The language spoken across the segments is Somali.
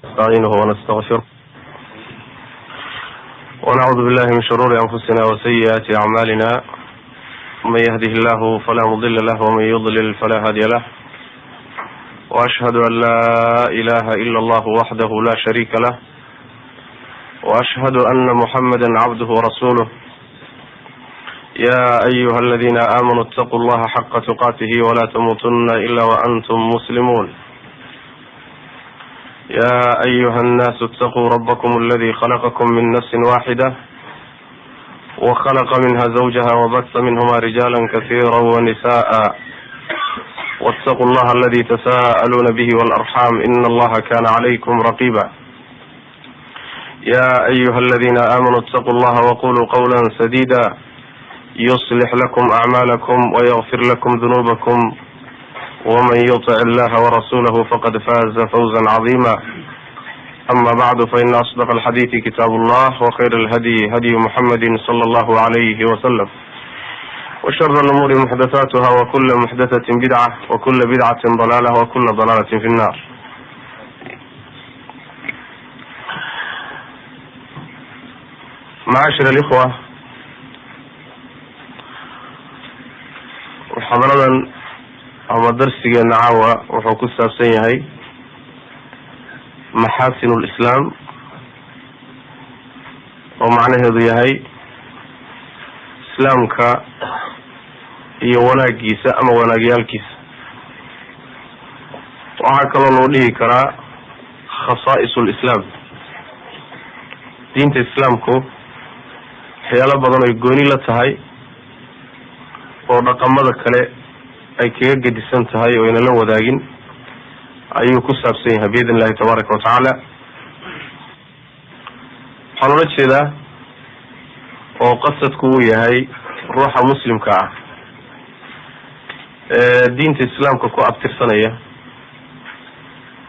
نستعينه ونستغفره ونعوذ بالله من شرور أنفسنا وسيئات أعمالنا. من يهده الله فلا مضل له ومن يضلل فلا هادي له، وأشهد أن لا إله إلا الله وحده لا شريك له، وأشهد أن محمدا عبده ورسوله. يا أيها الذين آمنوا اتقوا الله حق تقاته ولا تموتن إلا وأنتم مسلمون. يا أيها الناس اتقوا ربكم الذي خلقكم من نفس واحدة وخلق منها زوجها وبث منهما رجالا كثيرا ونساء، واتقوا الله الذي تساءلون به والأرحام إن الله كان عليكم رقيبا. يا أيها الذين آمنوا اتقوا الله وقولوا قولا سديدا يصلح لكم أعمالكم ويغفر لكم ذنوبكم، ومن يطع الله ورسوله فقد فاز فوزا عظيما. أما بعد، فإن أصدق الحديث كتاب الله، وخير الهدي هدي محمد صلى الله عليه وسلم، وشر الأمور محدثاتها، وكل محدثة بدعة، وكل بدعة ضلالة، وكل ضلالة في النار. معاشر الإخوة، وحضرنا ama darsigeena caawa wuxuu ku saabsan yahay maxaasinul islaam, oo macnaheedu yahay islaamka iyo wanaagiisa ama wanaagyaalkiisa. waxaa kaloo loo dhihi karaa khasaa'isul islaam. diinta islaamku waxyaalo badan ay gooni la tahay oo dhaqamada kale ay kaga gedisan tahay oo ayna la wadaagin ayuu ku saabsan yahay biidn illahi tabaaraka watacaala. waxaan ula jeedaa oo qasadku uu yahay ruuxa muslimka ah ee diinta islaamka ku abtirsanaya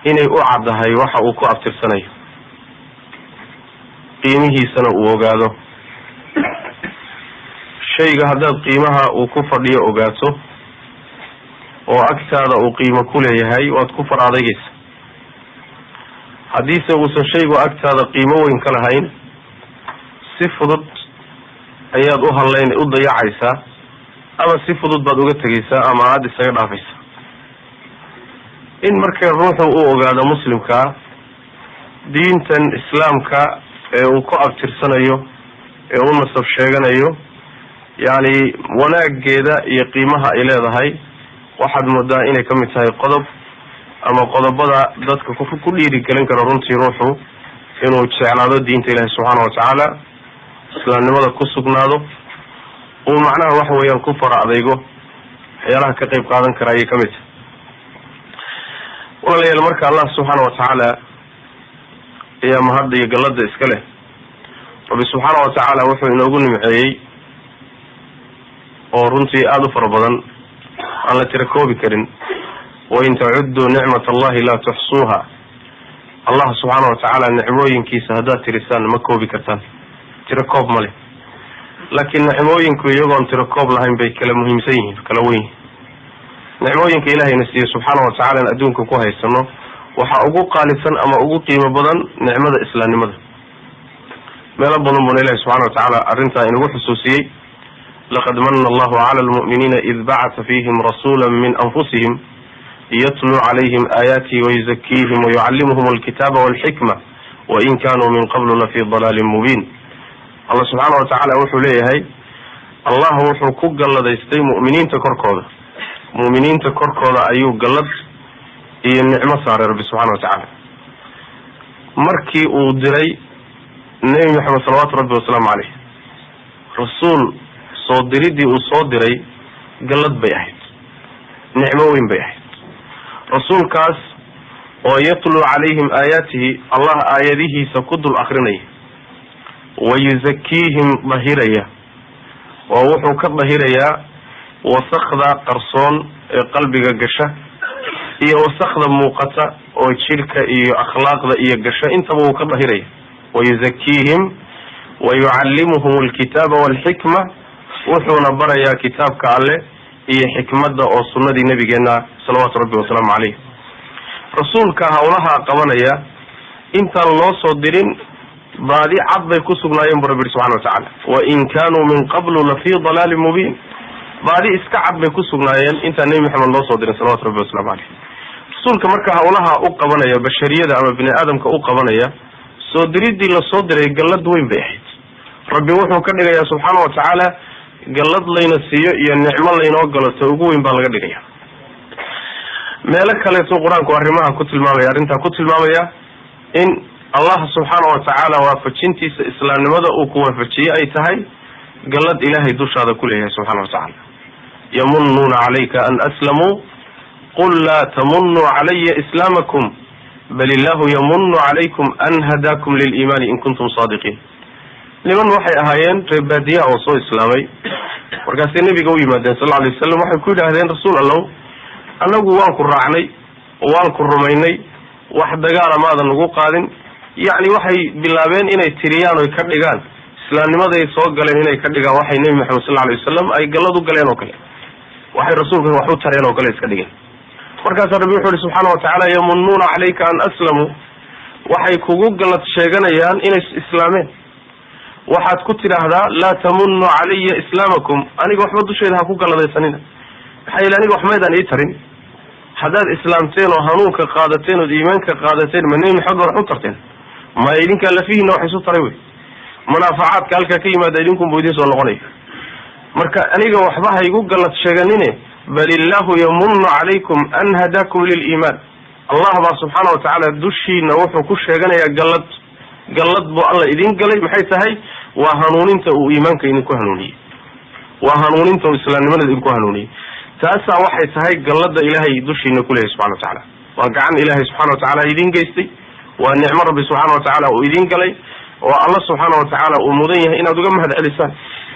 inay u caddahay waxa uu ku abtirsanayo, qiimihiisana uu ogaado. shayga haddaad qiimaha uu ku fadhiyo ogaato oo agtaada uu qiimo ku leeyahay, waad ku far adeegaysa. haddiise uusan shaygu agtaada qiimo weyn ka lahayn, si fudud ayaad u dayacaysaa, ama si fudud baad uga tegaysaa, ama aada isaga dhaafaysa. in markay ruuxu u ogaado muslimkaa diintan islaamka ee uu ku abtirsanayo, ee u nasab sheeganayo, yacni wanaageeda iyo qiimaha ay leedahay, waxaad moodaa inay kamid tahay qodob ama qodobada dadka ku dhiirigelin karo runtii ruuxu inuu jeclaado diinta ilaahi subxaana watacaala, islaamnimada ku sugnaado, uu macnaha waxa weeyaan ku fara adeygo, waxyaalaha ka qayb qaadan kara ayay kamid tahay. walaalayaal, marka allah subxaana watacaala ayaa mahadda iyo gallada iska leh. rabbi subxaana watacaala wuxuu inoogu nimceeyey oo runtii aada u fara badan, aan la tira koobi karin. wain tacudduu nicmat allahi laa tuxsuuha. allah subxaana watacaala nicmooyinkiisa haddaad tirisaan ma koobi kartaan, tiro koob ma leh. laakiin nicmooyinku iyagoon tiro koob lahayn bay kala muhiimsan yihiin, kala wen yihin. nicmooyinka ilaahayna siiye subxaana watacaala in adduunka ku haysano waxaa ugu qaalisan ama ugu qiimo badan nicmada islaamnimada. meelo badan buna ilahi subxana watacaala arrintaa inagu xusuusiyey. laqad mana allahu cala almu'miniina id bacata fiihim rasuula min anfusihim yatluu calayhim aayaatihi wayuzakiihim wayucallimuhum alkitaaba walxikma wain kanuu min qablu lafii dalaalin mubiin. allah subxaana watacaala wuxuu leeyahay, allah wuxuu ku galladaystay mu'miniinta korkooda ayuu gallad iyo nicmo saaray rabbi subxana watacaala markii uu diray nebi maxamed salawaatu rabbi wasalaamu caleyh. rasuul soo diridii uu soo diray gallad bay ahayd, nicmo weyn bay ahayd. rasuulkaas oo yatluu calayhim aayaatihi, allah aayadihiisa ku dul akrinaya, wayuzakiihim dahiraya, oo wuxuu ka dahirayaa wasakda qarsoon ee qalbiga gasha iyo wasakda muuqata oo jidhka iyo akhlaaqda iyo gasha, intaba uu ka dahiraya. wayuzakiihim wayucallimuhum alkitaaba walxikma, wuxuuna barayaa kitaabka alle iyo xikmadda oo sunnadii nabigeena salawaatu rabbi wasalaamu caleyh. rasuulka hawlaha qabanaya intaan loo soo dirin baadi cad bay ku sugnaayeen bu rabbi subxana watacaala wain kanuu min qablu lafii dalaalin mubiin baadi iska cad bay ku sugnaayeen intaan nebi maxamed loo soo dirin salawatu rabbi wasalaamu caleyh rasuulka marka hawlaha u qabanaya bashariyada ama bini aadamka u qabanaya soo diridii lasoo diray gallad weyn bay ahayd rabbi wuxuu ka dhigayaa subxaana watacaala gallad layna siiyo iyo nicmo laynoo galato ugu weyn baa laga dhigaya meelo kaleeto qur-aanku arrimaha ku tilmaamaya arrintaa ku tilmaamaya in allah subxaana watacaala waafajintiisa islaamnimada uu ku waafajiyey ay tahay gallad ilaahay dushaada kuleeyahay subxana watacaala yamunuuna calayka an aslamuu qul laa tamunuu calaya islaamakum bal illahu yamunu calaykum an hadaakum liliimaani in kuntum saadiqiin niman waxay ahaayeen reer baadiyaha oo soo islaamay markaasay nabiga u yimaadeen sal alay wasalam waxay ku yidhaahdeen rasuul allow annagu waan ku raacnay oo waan ku rumaynay wax dagaala maadan nagu qaadin yacni waxay bilaabeen inay tiriyaan oy ka dhigaan islaamnimaday soo galeen inay ka dhigaan waxay nebi maxamed sal alay wasalam ay gallad u galeen oo kale waxay rasuulka wax u tareen oo kale iska dhigeen markaasaa rabbi wuxu uhi subxaana watacaala yamunuuna calayka an aslamuu waxay kugu gallad sheeganayaan inay islaameen waxaad ku tidhaahdaa laa tamunuu calaya islaamakum aniga waxba dushayda ha ku galladaysanina maxaa yeele aniga wax maydaan ii tarin haddaad islaamteen oo hanuunka qaadateen ood iimaanka qaadateen ma nebi maxamed wax u tarteen ma idinkaa lafihiina wax isu taray wey munaafacaadka halkaa ka yimaada idinkunbu idin soo noqonaya marka aniga waxba ha igu gallad sheeganine bal illahu yamunu calaykum an hadaakum liliimaan allah baa subxaana watacaala dushiina wuxuu ku sheeganayaa gallad buu alla idin galay maxay tahay waa hanuuninta uu iimaanka idinku hanuuniyey waa hanuuninta uu islaamnimada idinku hanuuniyey taasaa waxay tahay gallada ilaahay dushiina kuleeyahay subxana watacaala waa gacan ilaahay subxana watacaala idin geystay waa nicmo rabbi subxaana watacaala uu idin galay oo alla subxaana watacaala uu mudan yahay inaad uga mahad celisaan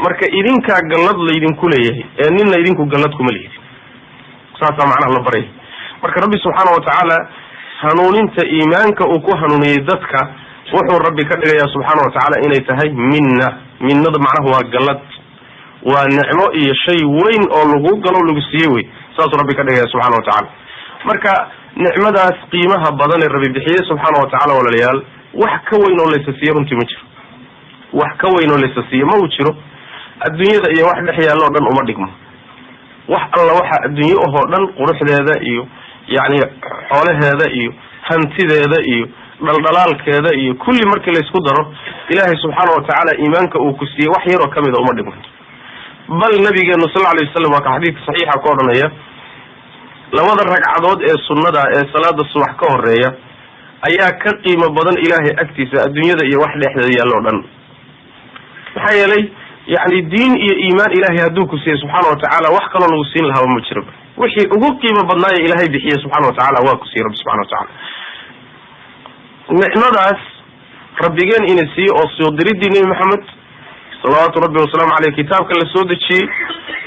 marka idinkaa gallad laydinku leeyahay ee nina idinku gallad kuma lihidin saasaa macnaha la baryay marka rabbi subxaana watacaala hanuuninta iimaanka uu ku hanuuniyey dadka wuxuu rabbi ka dhigayaa subxaana watacaala inay tahay minnada macnaha waa gallad waa nicmo iyo shay weyn oo lagu galo lagu siiyey wey saasuu rabbi ka dhigaya subxana watacaala marka nicmadaas qiimaha badan ee rabbi bixiyey subxaana watacaala walaalayaal wax ka weyn oo laysa siiye runtii ma jiro wax ka weyn oo laysa siiye ma uu jiro adduunyada iyo wax dhex yaalloo dhan uma dhigmo wax alla waxa adduunye ahoo dhan quruxdeeda iyo yacni xoolaheeda iyo hantideeda iyo dhaldhalaalkeeda iyo kulli markii laysku daro ilaahay subxaana watacaala iimaanka uu ku siiyey wax yaroo kamida uma dhigmo bal nabigeenu sal alay wasalam waa ka xadiidka saxiixa ku odhanaya labada ragcadood ee sunnada ee salaada subax ka horeeya ayaa ka qiimo badan ilaahay agtiisa adduunyada iyo wax dhexdeeda yaalloo dhan maxaa yeelay yani diin iyo iimaan ilaahay hadduu ku siiyey subxaana watacaala wax kaloo lagu siin lahaaba ma jiro wixii ugu qiimo badnaayo ilaahay bixiye subxana watacaala waa ku siiyey rabbi subxana watacaala nicmadaas rabbigeen ina siiyey oo soo diridii nebi maxamed salawaatu rabbi wasalaamu caleyh kitaabka la soo dejiyey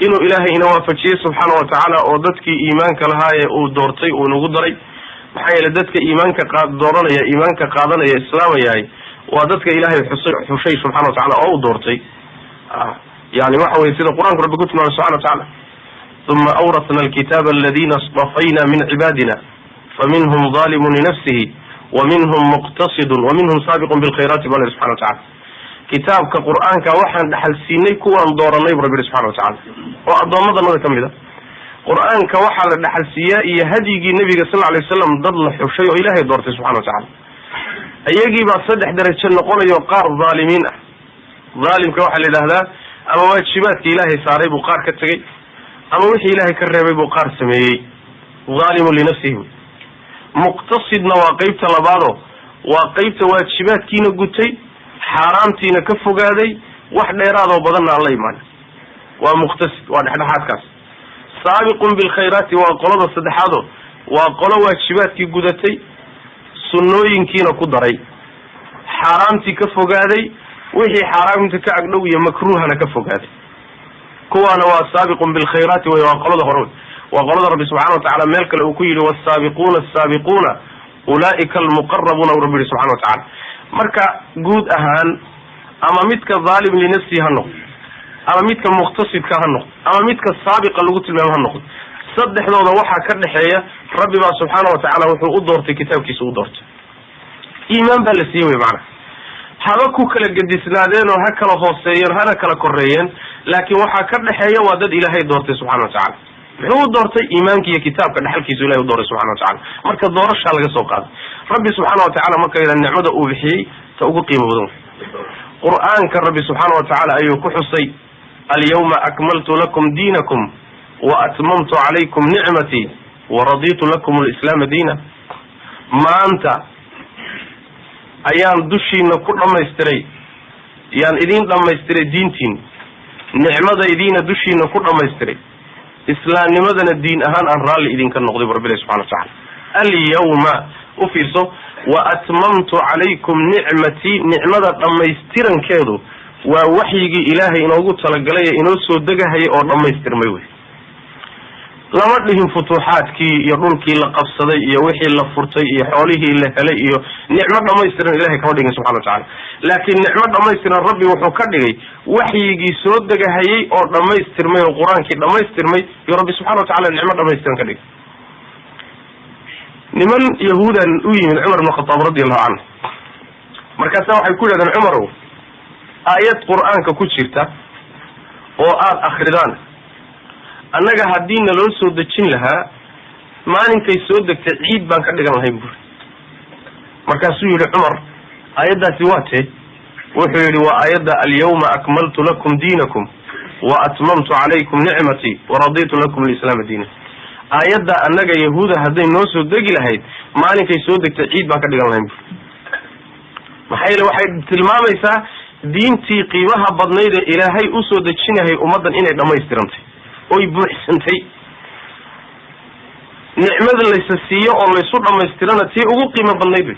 inuu ilaahay ina waafajiyey subxaana watacaala oo dadkii iimaanka lahaa ee uu doortay uu nagu daray maxaa yeele dadka iimaanka dooranaya iimaanka qaadanaya islaamayahay waa dadka ilaahay xushay subxana watacaala oo u doortay yani waxa weye sida qur-aanku rabbi ku tilmaamay subxana watacaala uma awratna alkitaaba aladina istafayna min cibaadina faminhum zalimun linafsihi waminhum muqtasidun waminhum saabiqun bilkhayraati bal subxana watacaala kitaabka qur-aanka waxaan dhaxal siinay kuwaan dooranay bu rabbi yihi subxana watacaala oo addoommadanada ka mid a qur-aanka waxaa la dhaxal siiyaa iyo hadyigii nabiga sal alay wasalam dad la xushay oo ilaahay doortay subxana watacaala iyagiibaa 3 darajo noqonayo qaar dhaalimiin ah dhaalimka waxaa la yidhahdaa ama waajibaadka ilaahay saaray buu qaar ka tegey ama wixii ilaahay ka reebay buu qaar sameeyey dhaalimun linafsihi muqtasidna waa qeybta labaado waa qeybta waajibaadkiina gutay xaaraamtiina ka fogaaday wax dheeraadoo badanna aan la imaanin waa muqtasid waa dhexdhexaadkaas saabiqun bilkhayraati waa qolada saddexaado waa qolo waajibaadkii gudatay sunnooyinkiina ku daray xaaraamtii ka fogaaday wixii xaaraamta ka agdhow iyo makruuhana ka fogaaday kuwaana waa saabiqun bilkhayraati wey waa qolada hore waa qolada rabbi subxana watacaala meel kale uu ku yidhi wasaabiquuna asaabiquuna ulaa'ika almuqarabuuna u rabbi yihi subxana watacaala marka guud ahaan ama midka dhaalim linafsihi ha noqdo ama midka muqtasidka ha noqdo ama midka saabiqa lagu tilmaamo ha noqdo saddexdooda waxaa ka dhexeeya rabbi baa subxaana watacaala wuxuu u doortay kitaabkiisa u doortay iimaan baa la siiyey wey macana. haba ku kala gedisnaadeen oo ha kala hooseeyeen hana kala koreeyeen, laakiin waxaa ka dhexeeya waa dad ilaahay doortay subxana watacaala. muxuu u doortay? iimaanka iyo kitaabka dhexalkiisu ilahay u dooray subxana watacaala. marka doorashaa laga soo qaaday. rabbi subxaana watacaala marka nicmada uu bixiyey ta ugu qiimo badan qur'aanka rabbi subxaana watacaala ayuu ku xusay alyawma akmaltu lakum diinakum wa atmamtu calaykum nicmatii wa raditu lakum alislaama diina. maanta ayaan dushiina ku dhamaystiray, yaan idin dhamaystiray diintiin, nicmadaydiina dushiina ku dhamaystiray, islaamnimadana diin ahaan aan raalli idinka noqday bu rabbilahi subxana watacaala. alyawma u fiirso, wa atmamtu calaykum nicmatii, nicmada dhamaystirankeedu waa waxyigii ilaahay inoogu talagalay ee inoo soo degahayay oo dhamaystirmay wey. lama dhihin futuuxaadkii iyo dhulkii la qabsaday iyo wixii la furtay iyo xoolihii la helay iyo nicmo dhamaystiran ilahay kama dhigin subxana watacaala. laakiin nicmo dhamaystiran rabbi wuxuu ka dhigay waxyigii soo degahayay oo dhamaystirmay oo qur-aankii dhamaystirmay iyo rabbi subxana watacaala nicmo dhamaystiran ka dhigay. niman yahuudan u yimid cumar ibn khataab radiallahu canhu, markaasa waxay ku yidhahdeen cumarow, aayad qur-aanka ku jirta oo aada akridaan annaga haddii naloo soo dejin lahaa maalinkay soo degtay ciid baan ka dhigan lahayn buri. markaasuu yihi cumar, aayaddaasi waa tee? wuxuu yihi waa aayadda alyawma akmaltu lakum diinakum wa atmamtu calaykum nicmatii wa raditu lakum alislaama diina. aayadda annaga yahuuda hadday noo soo degi lahayd maalinkay soo degtay ciid baan ka dhigan lahayn buri. maxaa yeele waxay tilmaamaysaa diintii qiimaha badnayd ee ilaahay usoo dejinahay ummaddan inay dhamaystirantay oy buuxsantay. nicmada laysa siiyo oo laysu dhamaystirana tii ugu qiimo badnayd wey.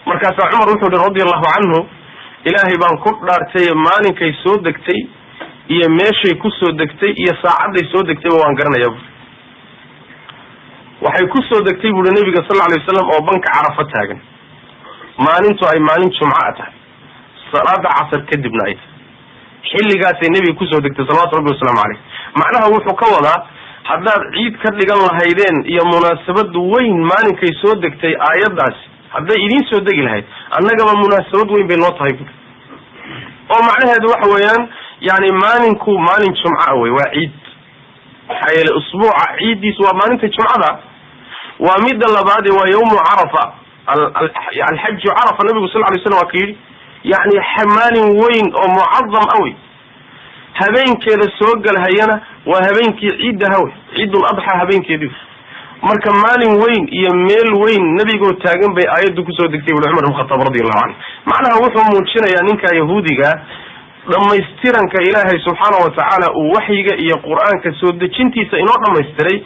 markaasaa cumar wuxuu yihi radiallahu canhu, ilaahay baan ku dhaartay maalinkay soo degtay iyo meeshay ku soo degtay iyo saacadday soo degtayba waan garanayaa bui. waxay ku soo degtay buui nabiga sal lla alay wasalam oo banka carafa taagan, maalintu ay maalin jumca tahay, salaada casar kadibna ay tahay. xilligaasay nebiga kusoo degtay salawatu rabbi wasalaamu caleyh. macnaha wuxuu ka wadaa haddaad ciid ka dhigan lahaydeen iyo munaasabad weyn maalinkay soo degtay aayaddaasi hadday idiin soo degi lahayd annagaba munaasabad weyn bay noo tahay bui. oo macnaheedu waxa weeyaan yani maalinku maalin jumca wey, waa ciid. maxaa yeele usbuuca ciiddiisu waa maalinta jumcada. waa midda labaade waa yawmu carafa, alxaju carafa. nabigu sal lay slam waa ka yidhi yani maalin weyn oo mucadam awey, habeenkeeda soo galhayana waa habeenkii ciiddaha wey, ciidul adxa habeenkeedii. marka maalin weyn iyo meel weyn nebigoo taagan bay aayaddu kusoo degtay bui cumar ibn khataab radiallahu canhu. macnaha wuxuu muujinayaa ninka yahuudiga dhamaystiranka ilaahay subxaana watacaala uu waxyiga iyo qur-aanka soo dejintiisa inoo dhamaystiray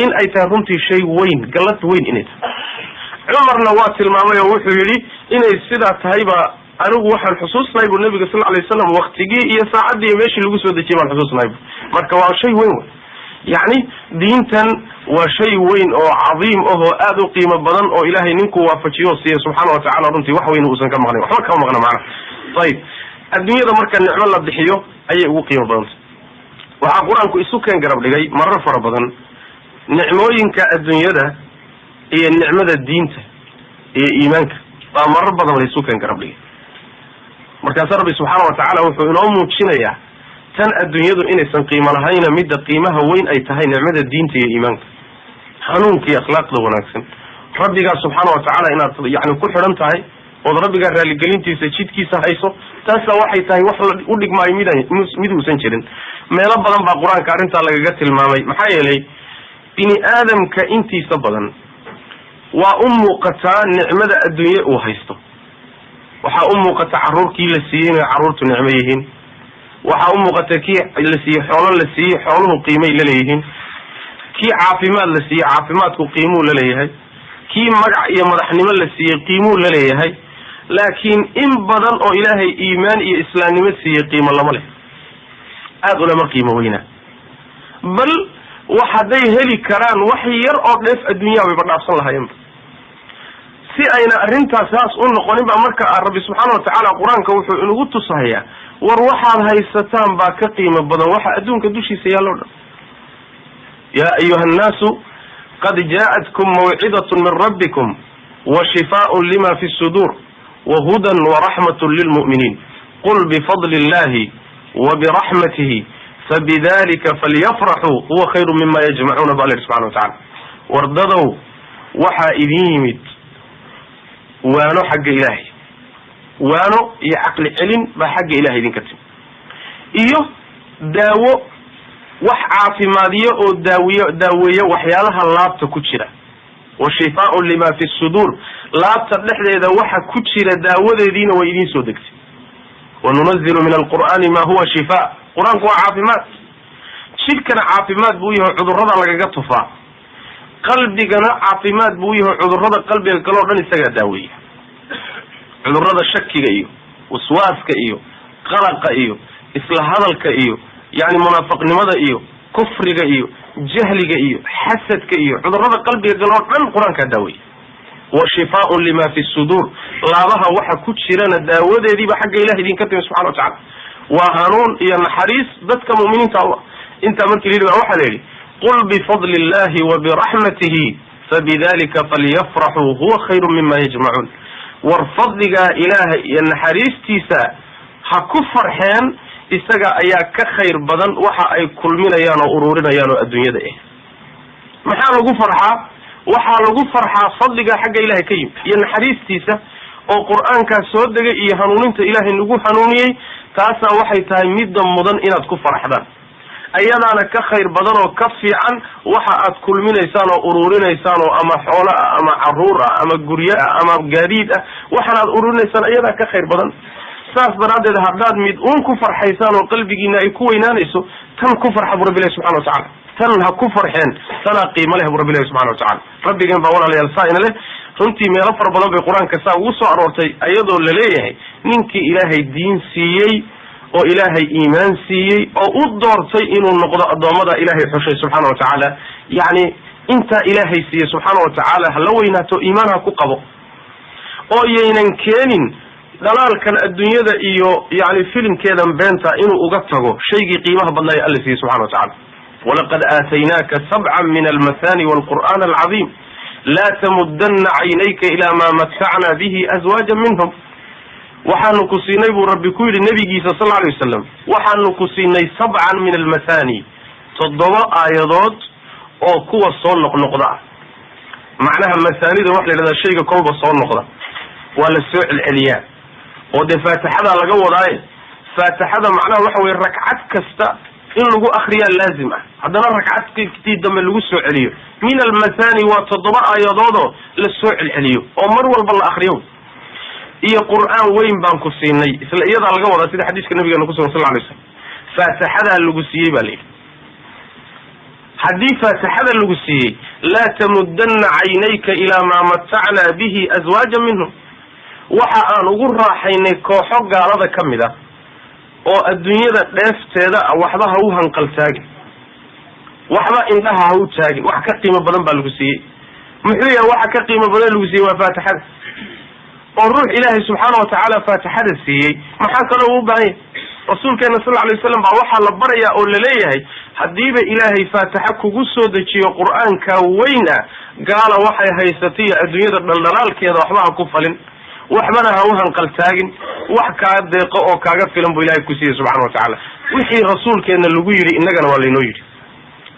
in ay tahay runtii shay weyn, gallad weyn inay tahay. cumarna waa tilmaamay oo wuxuu yidhi inay sidaa tahayba anigu waxaan xusuusnahay bu nabiga sal alay wasalam waktigii iyo saacaddii iyo meeshii lagu soo dejiyay baan xusuusnahay bu. marka waa shay weyn wey, yacni diintan waa shay weyn oo cadiim ahoo aada u qiimo badan oo ilaahay ninkuu waafajiyo siiya subxaana watacaala runtii wax weyn uusan ka maqnayn, waxba kama maqna macnaha. ayib, adduunyada marka nicmo la bixiyo ayay ugu qiimo badantay. waxaa qur-aanku isu keen garab dhigay marar fara badan nicmooyinka adduunyada iyo nicmada diinta iyo iimaanka baa marar badan la isu keen garab dhigay. markaasa rabbi subxaana watacaala wuxuu inoo muujinayaa tan adduunyadu inaysan qiimo lahayna midda qiimaha weyn ay tahay nicmada diinta iyo iimaanka, hanuunka iyo akhlaaqda wanaagsan, rabbigaa subxaana watacaala inaad yani ku xidhan tahay ood rabbigaa raaligelintiisa jidkiisa hayso. taasa waxay tahay wax u dhigmaayo mid uusan jirin. meelo badan baa qur-aanka arrintaa lagaga tilmaamay. maxaa yeelay bini aadamka intiisa badan waa u muuqataa nicmada adduunye uu haysto. waxaa u muuqata caruurkii la siiyey inay carruurtu nicmo yihiin. waxaa u muuqata kii la siiyey xoolo la siiyey xooluhu qiimay laleeyihiin. kii caafimaad la siiyey caafimaadku qiimuu laleeyahay. kii magac iyo madaxnimo la siiyey qiimuu laleeyahay. laakiin in badan oo ilaahay iimaan iyo islaamnimo siiyey qiimo lama leh, aada ulama qiimo weynaa. bal wax hadday heli karaan wax yar oo dheef adduunyaha wayba dhaafsan lahaayeenba. si ayna arrintaas saas u noqonin ba marka rabbi subxaana watacaala qur-aanka wuxuu inagu tusahayaa war waxaad haysataan baa ka qiimo badan waxa adduunka dushiisa yaallo dhan. yaa ayuha annaasu qad jaa'atkum mawcidatun min rabbikum وشفاء لما في الصدور وهدى ورحمة للمؤمنين قل بفضل الله وبرحمته فبذلك فليفرحوا هو خير مما يجمعون بالله سبحانه وتعالى ورددوا وحا إذيمد وانو حق إلهي وانو يعقل علم بحق إلهي ذين كتب إيوه داو وح عافمادية أو داوية وحيالها اللابت كتشرة وشفاء لما في الصدور لابت نحن إذا وحا كتشرة داوة دين وإذين سودكت وننزل من القرآن ما هو شفاء قرآن هو عافمات شركنا عافمات بويه عذر رضا لك قطفا قلبنا عافمات بويه عذر رضا قلبي الكلور لن يستقع داوية عذر رضا شك إيو وسواس إيو قلق إيو إصلاح هذا الكإيو يعني منافق نمضى إيو كفر إيو جهل إيو حسد إيو عذر رضا قلبي الكلور لن القرآن كداوية وشفاء لما في الصدور لا بها وحا كتشرنا داود دي بحق إله دين كتب سبحانه وتعالى وهانون يا الحريص ذاتك مؤمنين الله انت امرك لي وحا لي قل بفضل الله وبرحمته فبذلك فليفرحوا هو خير مما يجمعون وارفضلك إله يا الحريص تيسا هكفر حين استقى ايا كخير بدن وحا اي كل من يانو أرورنا يانو الدنيا ده محال فرحة waxaa lagu farxaa fadliga xagga ilaahay ka yimid iyo naxariistiisa oo quraanka soo degay iyo hanuuninta ilaahay nagu hanuuniyay taasa waxay tahay mid mudan inaad ku farxdaan ayadana ka khayr badan oo ka fiican waxa aad kulminaysaan oo ururinaysaan oo ama xoolo ama caruur ama guryo ama gaadiid waxa aad ururinaysaan ayada ka khayr badan saas daraadeed haddaad mid ku farxaysaan oo qalbigiina ay ku weynaanayso tan ku farxa rabbiga subhanahu wa ta'ala tan ha ku farxeen sana qiimo leh rabbiga subhanahu wa ta'ala rabbiga baa walaalayaal saayna leh runtii meelo far badan bay quraanka saa ugu soo aroortay ayadoo la leeyahay ninkii ilaahay diin siiyay oo ilaahay iimaan siiyay oo u doortay inuu noqdo adoomada ilaahay xushay subhanahu wa ta'ala yani inta ilaahay siiyay subhanahu wa ta'ala la weynaato iimaanha ku qabo oo yeenan keenin dalaalkan adduunyada iyo yani filimkeedan beenta inuu uga tago shaygi qiimaha badnaa ee Allah siiyay subhanahu wa ta'ala ولقد آتيناك 7 من المثاني والقرآن العظيم لا تمدن عينيك إلى ما متعنا به أزواجا منهم وحانك سيني ربي كل النبي صلى الله عليه وسلم وحانك سيني 7 من المثاني تضوى آيضات أو قوة الصول نقضاء معناها المثاني ده وحلي لذا الشيء قوة الصول نقضاء ولا السوء العلياء ودي فاتحة لقوة آية فاتحة معناها وحوي الركعات كستا إن لغو أخريا لازمة هذا ركعات كتير دم لغو السوء عليه من المثاني وتضبع يضاده للسوء العليه ومر والبالله أخريون إيه قرآن وين بانكو سيني إسلا إيضا لقوة سيدي حديث النبي صلى الله عليه وسلم فاتحة لغو سيئي بالي حديث فاتحة لغو سيئي لا تمدن عينيك إلى ما متعنا به أزواجا منهم وحا أن أقرى حينيك وحق على ذا كمدا oo adduunyada dheefteeda waxba ha u hanqal taagin waxba indhaha ha u taagin wax ka qiimo badan baa lagu siiyay muxuu yahay waxa ka qiimo badan lagu siiyay waa faatixada oo ruux ilaahay subxaanahu wa ta'ala faatixada siiyay maxaa kale uu baahay rasuulkeena sallallahu alayhi wasallam baa waxa la barayaa oo la leeyahay hadiiba ilaahay faatixa kugu soo dejiyo quraanka weyna gaala waxay haysatay adduunyada dhaldhalaalkeeda waxba ha ku falin waxbana ha u hanqal taagin wax ka deeqo oo kaaga filan buu ilaahay ku siiyay subhanahu wa ta'ala wixii rasuulkeena lagu yiri innagana waa leeynoo yiri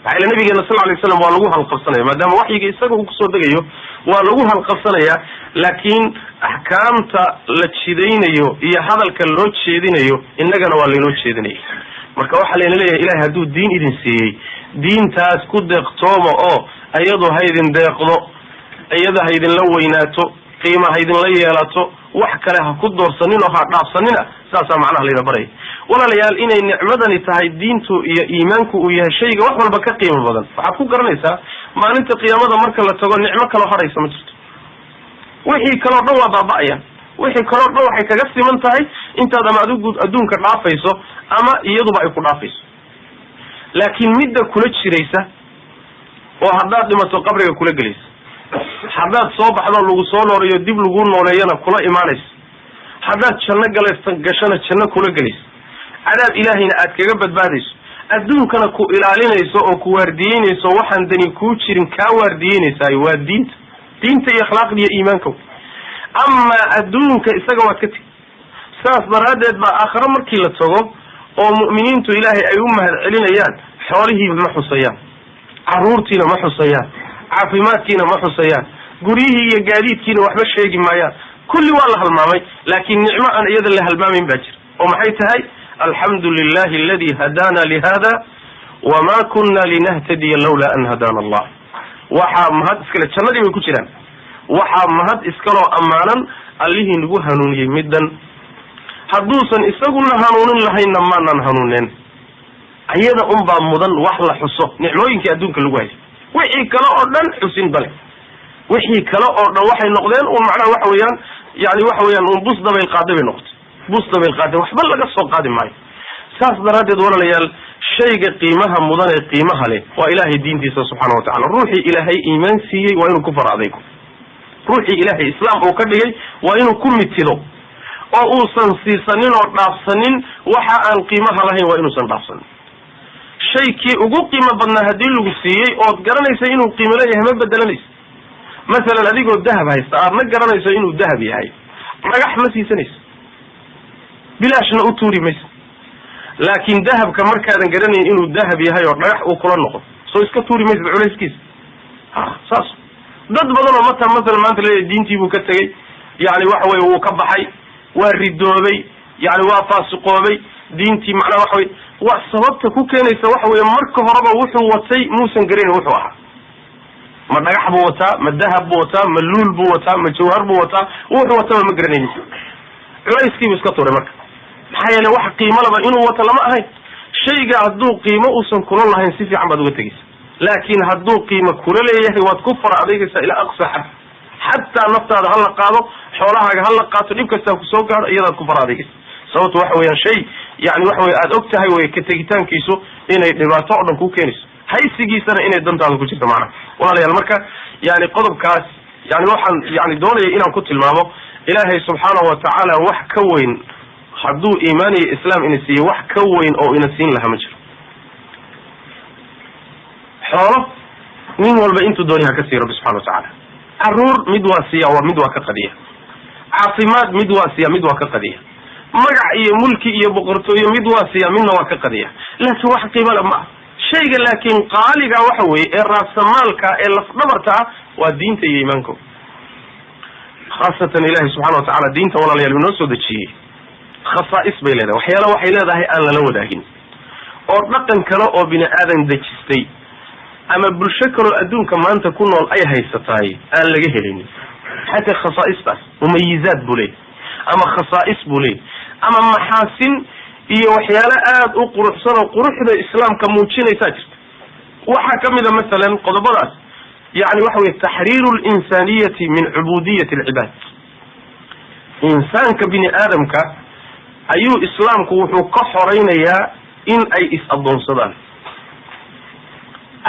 waxay nabigeena sallallahu alayhi wasallam waa lagu halqabsanaya maadaama waxyiga isaga uu ku soo degayo waa lagu halqabsanaya laakiin ahkaamta la jidaynayo iyo hadalka loo jeedinayo innagana waa leeynoo jeedinayo marka waxa la leeyahay ilaahay haduu diin idin siiyay diintaas ku deeqtoomo oo ayadu haydin deeqdo ayada haydin la weynaato qiimaha idin la yeelato wax kale ha ku doorsanin oo ha dhaafsanina saasa macnaha leena baray walaalayaal inay nicmadani tahay diintu iyo iimaanku uu yahay shayga wax walba ka qiimo badan waxaad ku garanaysaa maalinta qiyaamada marka la tago nicmo kale haraysa ma jirto wixii kale oo dhan waa baaba'aya wixii kale oo dhan waxay kaga siman tahay intaad ama adduunka dhaafayso ama iyaduba ay ku dhaafayso laakiin midda kula jiraysa oo haddaad dhimato qabriga kula gelaysa haddaad soo baxdo lagu soo noolayo dib lagu nooleeyana kula imaanayso haddaad janno gashana janno kula gelayso cadaab ilaahayna aad kaga badbaadayso adduunkana ku ilaalinayso oo ku waardiyeynayso waxaan dani kuu jirin kaa waardiyeynaysaa waa diinta diinta iyo akhlaaqda iyo iimaanka. ama adduunka isaga waad ka tegi. saas daraadeed baa aakhiro markii la tago oo mu'miniintu ilaahay ay u mahad celinayaan, xoolihiiba ma xusayaan, caruurtiina ma xusayaan, caafimaadkiina ma xusayaan, guryihii iyo gaadiidkiina waxba sheegi maayaan. kulli waa la halmaamay, laakiin nicmo aan iyada la halmaamayn baa jira. oo maxay tahay? alxamdu lilahi aladi hadana lihada wama kuna linahtadiya lawla an hadana allah. waxaa mahad iskale, jannadii bay ku jiraan. waxaa mahad iskaloo ammaanan allihii nagu hanuuniyey middan. hadduusan isaguna hanuunin lahaynna maanan hanuuneen. ayada unbaa mudan wax la xuso nicmooyinkii adduunka lagu hayay. wixii kale oo dhan xusin bale. wixii kale oo dhan waxay noqdeen un macnaha waxa weeyaan, yani waxa weeyaan un bus dabayl qaaday bay noqotay. bus dabayl qaaday, waxba laga soo qaadi maayo. saas daraaddeed walaalayaal, shayga qiimaha mudan ee qiimaha leh waa ilaahay diintiisa subxaana watacaala. ruuxii ilaahay iimaan siiyey waa inuu ku faracdaygo. ruuxii ilaahay islaam uu ka dhigay waa inuu ku mitido oo uusan siisanin oo dhaafsanin waxa aan qiimaha lahayn. waa inuusan dhaafsanin. shaykii ugu qiimo badnaa haddii lagu siiyey ood garanaysa inuu qiimo leeyahay ma bedelanaysa. masalan adigoo dahab haysta aadna garanayso inuu dahab yahay, dhagax ma siisanayso, bilaashna u tuuri mayso. laakiin dahabka markaadan garanayn inuu dahab yahay oo dhagax uu kula noqo, soo iska tuuri maysid culayskiisa. saas dad badan oo masalan maanta leeyahay diintii buu ka tegey, yani waxa weye wuu ka baxay, waa ridoobay, yani waa faasiqoobay, diintii macnaha waxa weye waa sababta ku keenaysa waxa weye marka horeba wuxuu watay muusan garanayn wuxuu ahaa. ma dhagax buu wataa, ma dahab buu wataa, ma luul buu wataa, ma jawhar buu wataa, wuxuu wataba ma garanaynin. culayskiibuu iska tuuray marka. maxaa yeele wax qiimo laba inuu wato lama ahayn. shayga hadduu qiimo uusan kula lahayn si fiican baad uga tegaysa. laakiin hadduu qiimo kula leeyahay waad ku fara adeegaysaa ilaa aqsa xad. xataa naftaada hala qaado, xoolahaaga hala qaato, dhib kastaa kusoo gaadho, iyadaad ku fara adeegaysa. sababto waxa weeyaan shay yani waxa weye aada og tahay wey ka tegitaankiisu inay dhibaato o dhan ku keenayso, haysigiisana inay dantaada ku jirto macnaha. walaalayaal marka yani qodobkaas yani waxaan yani doonaya inaan ku tilmaamo, ilaahay subxaanahu watacaala wax ka weyn hadduu iimaan iyo islaam ina siiye, wax ka weyn oo ina siin lahaa ma jiro. xoolo nin walba intuu dooni ha ka siiyo rabbi subxana watacaala. caruur mid waa siiya, mid waa ka qadiya. caafimaad mid waa siiya, mid waa ka qadiya. magac iyo mulki iyo boqortooyo mid waa siiya, midna waa ka qadiya. laakiin wax qiimo le ma ah. shayga laakiin qaaliga waxa weeye ee raasamaalka ee lafdhabarta ah waa diinta iyo iimaanka. khaasatan ilahi subxana watacaala diinta walaalayaal inoo soo dejiyey khasaa'is bay leedahay. waxyaala waxay leedahay aan lala wadaagin oo dhaqan kale oo bini aadan dejistay ama bulsho kaloo adduunka maanta ku nool ay haysataay aan laga helinin. xataa khasaa'istaas mumayizaad buu leeyahy, ama khasaa'is buu leeyahy, ama maxaasin iyo waxyaalo aada u quruxsan oo quruxda islaamka muujinaysaa jirta. waxaa kamid a masalan qodobadaas yani waxa weye taxriiru linsaniyati min cubudiyati alcibaad. insaanka bini aadamka ayuu islaamku wuxuu ka xoraynayaa in ay is-adoonsadaan.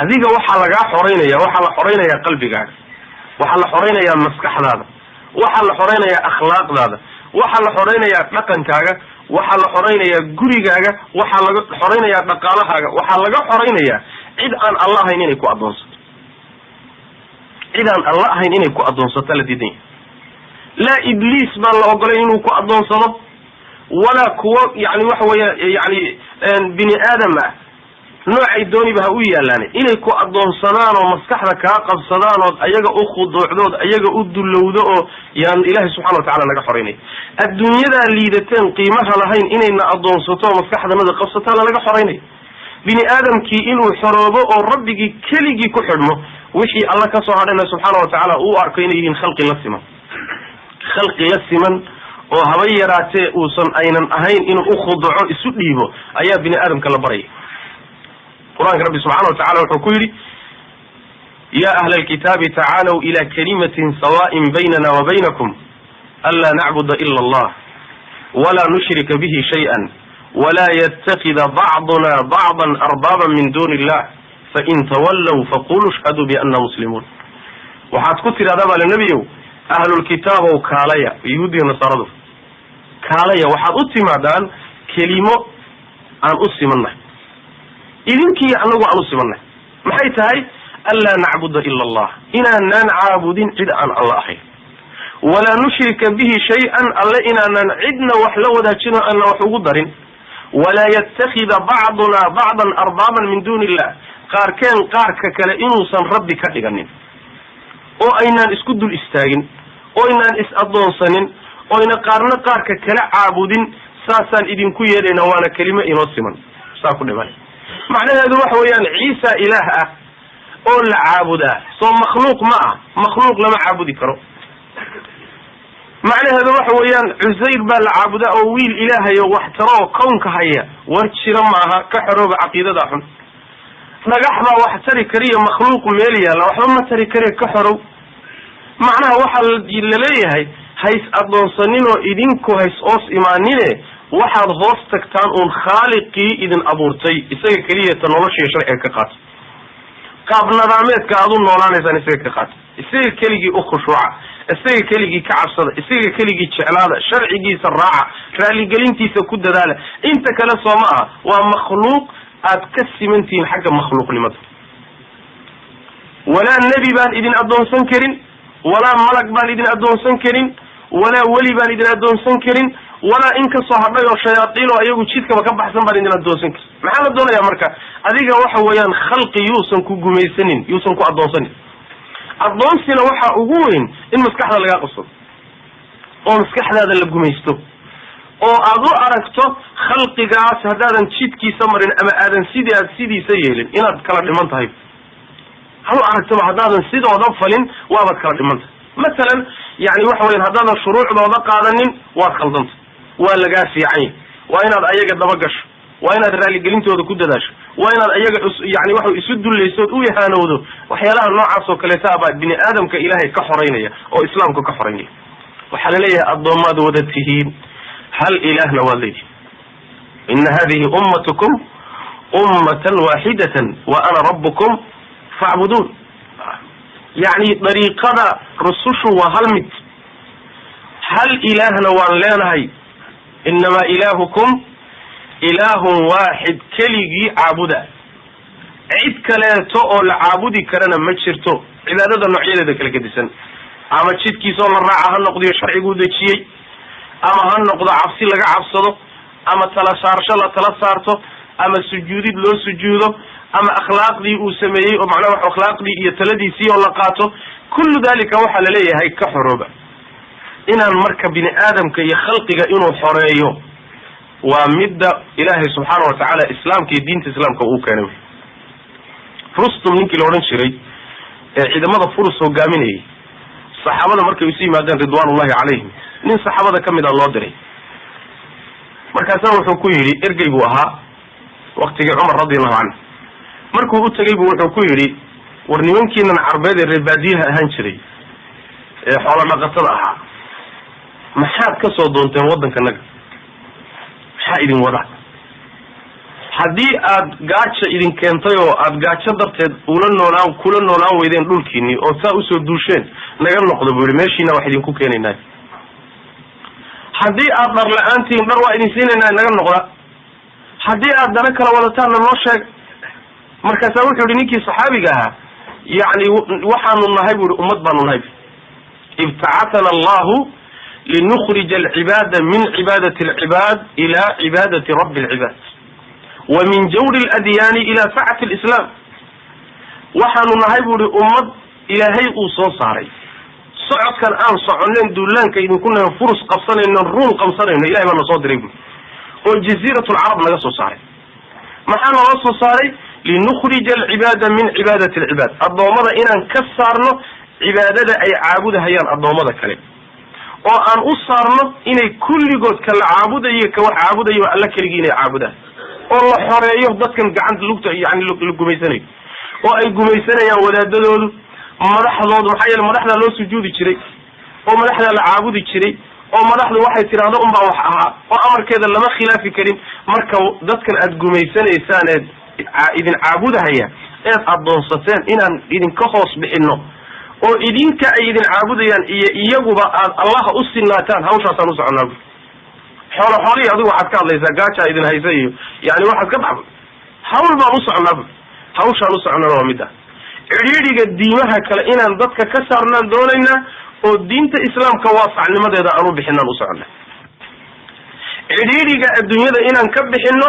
adiga waxaa lagaa xoreynaya, waxaa la xoreynayaa qalbigaaga, waxaa la xoreynayaa maskaxdaada, waxaa la xoreynayaa akhlaaqdaada, waxaa la xoreynayaa dhaqankaaga, waxaa la xoreynayaa gurigaaga, waxaa laga xoreynayaa dhaqaalahaaga, waxaa laga xoreynayaa cid aan alla ahayn inay ku adoonsato. cid aan alla ahayn inay ku adoonsato la diidan yahay. laa ibliis baan la ogolay inuu ku adoonsado, walaa kuwo yani waxa weya yani bini aadam ah noocay dooniba ha u yaalaan inay ku adoonsadaan oo maskaxda kaa qabsadaan ood ayaga u khuduucdood ayaga u dulowdo oo yaan ilaahay subxana watacala naga xoreynay. adduunyadaa liidateen qiimaha lahayn inayna adoonsato oo maskaxdanada qabsataan lanaga xoreynay. bini aadamkii inuu xoroobo oo rabbigii keligii ku xidhmo, wixii alla ka soo hadhayna subxaana watacaala uu arko inay yihiin khalqi la siman. khalqi la siman oo haba yaraatee uusan aynan ahayn inuu u khuduuco isu dhiibo ayaa bini aadamka la baraya. qur-aanka rabbi subxana watacala wuxuu ku yidhi ya ahla alkitaabi tacaalow ila kalimatin sawa'in baynana wa baynakum anlaa nacbuda ila allah walaa nushrika bihi shay'an walaa yatakida bacduna bacdan arbaaban min duni illah fain tawallow faquluu ashhaduu biana muslimuun. waxaad ku tidhahdaa baa nebiyow ahlulkitaabow kaalaya, yahuudiya nasaaradu kaalaya, waxaad u timaadaan kelimo aan u simannahay, idinkiiyo anagu aan u simannahay. maxay tahay? ألا نعبد إلا الله إنا نعبد عد عن الله ولا نشرك به شيئا ألا إنا نعدنا وحلا ودهجنا أن وحقدر ولا يتخذ بعضنا بعضا أربابا من دون الله قار كان قارك كلا إنوسا ربي كدغنين oo aynaan isku dul istaagin oo inaan is adoonsanin oo ina qaarna qaarka kala caabudin saasaan idinku yeedhayna waana kelimo inoo siman saa ku dhiman macnaheedu waxa weeyaan ciisa ilaah ah oo la caabudaa soo makhluuq ma ah makhluuq lama caabudi karo macnaheedu waxa weeyaan Uzayr baa la caabudaa oo wiil ilaahayo wax taro koonka haya war jira maaha ka xorooba caqiidada xun dhagax baa wax tari kariyo makhluuq meel yaala waxba ma tari kariyo ka xorow macnaha waxa la leeyahay hays adoonsanin oo idinku hays oos imaanine waxaad hoos tagtaan uun khaaliqii idin abuurtay isaga kaliya ta nolosha sharciga ka qaat qaab nadaameedka aad u noolaanaysaan isaga ka qaat isaga keligii u khushuuca isaga keligii ka cabsada isaga keligii jeclaada sharcigiisa raaca raaligelintiisa ku dadaala inta kale soo ma aha waa makhluuq aad ka simantiin xagga makhluuqnimada walaa nabi baan idin adoonsan karin walaa malag baan idin adoonsan karin walaa wali baan idin adoonsan karin walaa in ka soo hadhay oo shayaadiin oo ayagu jidkaba ka baxsan baan idin adoonsan karin maxaa la doonayaa marka adiga waxa weeyaan khalqi yuusan ku gumaysanin yuusan ku adoonsanin adoonsina waxa ugu weyn in maskaxda laga qabsado oo maskaxdaada la gumaysto oo aad u aragto khalqigaas hadaadan jidkiisa marin ama aadan sidiisa yeelin inaad kala dhiman tahay hal aragto hadaadan sidooda falin waabad kala dhiman tahay مثلا يعني waxa weeyaan hadaadan shuruucdooda qaadanin waa khaldanta waa laga fiican waa inaad ayaga daba gasho waa inaad raali gelintooda ku dadaasho waa inaad ayaga yani waxa isu dulayso u yahanowdo waxyaalaha noocaas oo kale taaba bini aadamka ilaahay ka xoreynaya oo islaamka ka xoreynaya waxa la leeyahay adoomada wada tihiin hal ilahna walidi inna hadhihi ummatukum ummatan wahidatan wa ana rabbukum fa'budun يعني طريقة رسوش وهلمت هل إلهنا وانلانهي إنما إلهكم إله واحد كليجي عابدا عيد كلاته أو العابدي كرنا متشرتو إذا هذا النوعية ذاك الكدسن أما تشيد كيسون الرعاة هالنقضي شرعي جودة شيء أما هالنقضي عفسي لقى عفصده أما تلاشار شلا تلاشارته أما سجودي بلو سجوده أما أخلاق دي وسميه ومعناه أخلاق دي يتلدي سي ولا قاته كل ذلك وحل ليه هاي كحروبة إن المركب بني آدم كي يخلقك إنه حريه ومدة إلهي سبحانه وتعالى إسلام كي دين إسلام كأو كانوا فرصتم منك لو ننشري إذا ماذا فرص وقامني الصحابة مركب يسيم هذا رضوان الله عليهم من صحابة كم من الله دري مركز سنة حكويري إرقي بوها وقت عمر رضي الله عنه markuu u tagay buu wuxuu ku yiri war nimankiina carbeed ee reebaadiyaha ahaan jiray ee xoolo dhaqatada ahaa maxaad ka soo doonteen wadankanaga maxaa idin wada haddii aad gaajo idin keentay oo aad gaajo darteed kula noolaan weydeen dhulkiinii oo saa usoo duusheen naga noqdo buu yiri meeshiina wax idinku keenaynaa haddii aad dhar la-aantiin dhar waa idin siinaynaa naga noqda haddii aad dana kala wadataanna noo sheeg markaas wuxuu yiri ninkii saxaabiga ahaa yani waxaanu nahay buu ummad baanu nahay ibta'athana Allah linukhrij al-ibada min ibadati al-ibad ila ibadati rabb al-ibad wa min jawr al-adyan ila sa'at al-islam waxaanu nahay buu ummad ilaahay uu soo saaray socodkan aan soconen duulaanka idinku nahay furus qabsanayno ruun qabsanayno ilaahay baa soo diray oo jaziratul arab laga soo saaray maxaa loo soo saaray لنخرج العبادة من عبادة العباد الضوامضة إن كسرنا عبادة أي عابدة هيان الضوامضة كلام وأن أصرنا إن كل جود كالعابدة يكوح عابدة يوألا كرجين عابدة والله حرية يفضل كان عند لقطة يعني لقميساني وأي قميساني يا ولاد دول مدحنا محيا مدحنا لو سجود شري ومدحنا العابد شري ومدحنا واحد ترى وحها وأمر كذا لما خلاف كريم مركو ضد كان قميساني ساند idin caabudahaya ee adoonsateen inaan idin ka hoos bixino oo idinka ay idin caabudayaan iyo iyaguba aad Allah u sinaataan hawshaasaan u soconaa xoolo adigu waxaad ka hadlaysaa gaaja idin haysayo yani waxaad ka dhaxbo hawl baan u soconaa hawshaan u soconaa waa midda cidhiidhiga diimaha kale inaan dadka ka saarnaan doonaynaa oo diinta islaamka waasacnimadeeda aan u bixinaan u soconnay. cidhiidhiga adduunyada inaan ka bixino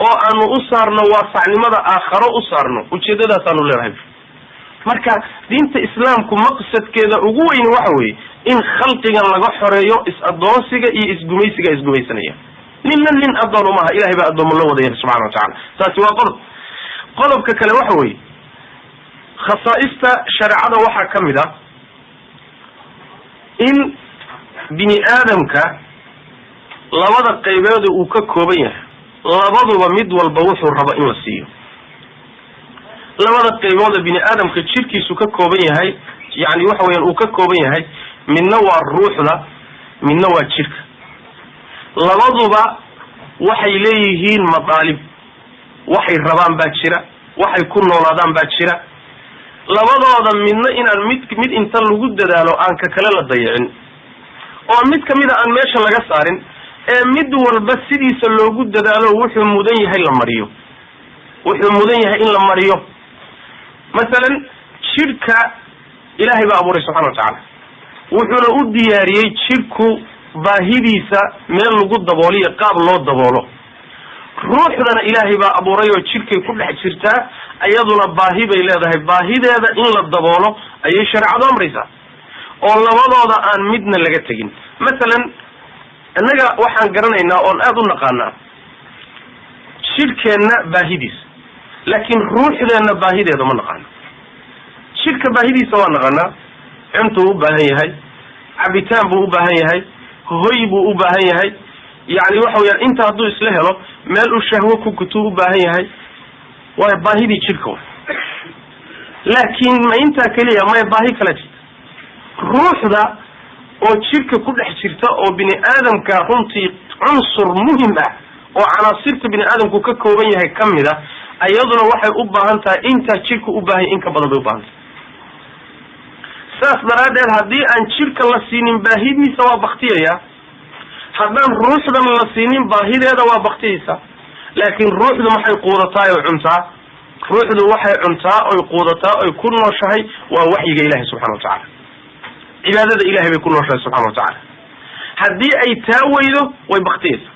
oo aanu u saarno waasacnimada aakharo u saarno, ujeedadaasaanu leedahay. marka diinta islaamku maqsadkeeda ugu weyn waxa weeye in khalqigan laga xoreeyo is-adoonsiga iyo isgumaysiga isgumaysanaya. ninna nin adoon umaha, ilahay baa addoomo la wadaya subxana wa tacaala. taasi waa qodob. qodobka kale waxa weeye khasaa'ista shareecada waxaa ka mid ah in bini aadamka labada qaybood uu ka kooban yahay, labaduba mid walba wuxuu rabo in la siiyo. labada qaybood bini aadamka jirkiisu ka kooban yahay, yani waxa weeyaan uu ka kooban yahay, midna waa ruuxda, midna waa jirka. labaduba waxay leeyihiin madaalib, waxay rabaan baa jira, waxay ku noolaadaan baa jira. labadooda midna inaan mid inta lagu dadaalo aan ka kale la dayicin, oo mid kamida aan meesha laga saarin, ee mid walba sidiisa loogu dadaalo wuxuu mudan yahay la mariyo, wuxuu mudan yahay in la mariyo. masalan jidhka ilaahay baa abuuray subxana wa tacaala, wuxuuna u diyaariyey jidhku baahidiisa meel lagu dabooliyo qaab loo daboolo. ruuxdana ilaahay baa abuuray oo jidhkay ku dhex jirtaa, iyaduna baahi bay leedahay, baahideeda in la daboolo ayay shareecadu amraysaa, oo labadooda aan midna laga tegin. masalan innaga waxaan garanaynaa oon aada u naqaanaa jidhkeenna baahidiisa, laakiin ruuxdeenna baahideeda ma naqaano. jidhka baahidiisa waa naqaanaa, cuntuu u baahan yahay, cabitaan buu u baahan yahay, hoy buu u baahan yahay, yani waxa weyaan inta hadduu isla helo meel uu shahwo ku gutuu u baahan yahay, waa baahidii jidhka. laakiin ma intaa keliya may baahi kala jirta. ruuxda oo jidhka ku dhex jirta oo bini aadamka runtii cunsur muhim ah oo canaasirta bini aadamku ka kooban yahay kamid a, iyaduna waxay u baahan tahay intaa jidhka u baahan in ka badan bay u baahan tahay. saas daraaddeed haddii aan jidhka la siinin baahidiisa waa baktiyaya, haddaan ruuxdan la siinin baahideeda waa baktiyaysa. laakiin ruuxdu maxay quudataa oy cuntaa? ruuxdu waxay cuntaa oy quudataa oy ku nooshahay waa waxyiga ilahay subxana wa tacaala, cibaadada ilahay bay ku nooshahay subxana wa tacaala. haddii ay taa weydo way baktiyaysa,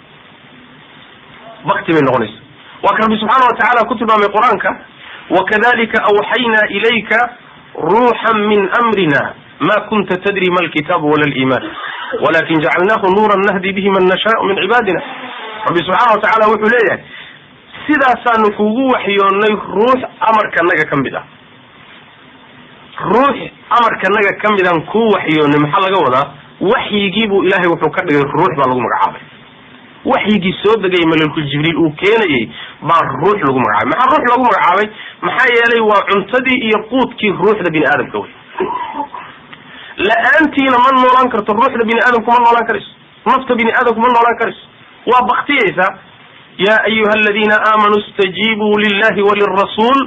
bakti bay noqonaysa. waa ka rabbi subxaana wa tacaala ku tilmaamay qur-aanka, wakadalika awxaynaa ilayka ruuxan min amrina ma kunta tadri ma alkitaabu wala aliiman walakin jacalnahu nuuran nahdi bihi man nashaau min cibaadina. rabbi subxaana wa tacaala wuxuu leeyahay sidaasaanu kugu waxyoonnay ruux amarkanaga ka mid ah. ruux amarkanaga ka midaan kuu waxyoonnay maxaa laga wadaa? waxyigiibuu ilaahay wuxuu ka dhigay ruux baa lagu magacaabay. waxyigii soo degay malakul jibriil uu keenayay baa ruux lagu magacaabay. maxaa ruux lagu magacaabay? maxaa yeelay waa cuntadii iyo quudkii ruuxda bini aadamka wey. la-aantiina ma noolaan karto, ruuxda bini aadamku ma noolaan karayso, nafta bini aadamku ma noolaan karayso, waa baktiyaysaa. ya ayuha aladiina aamanuu istajiibuu lillahi walirasuul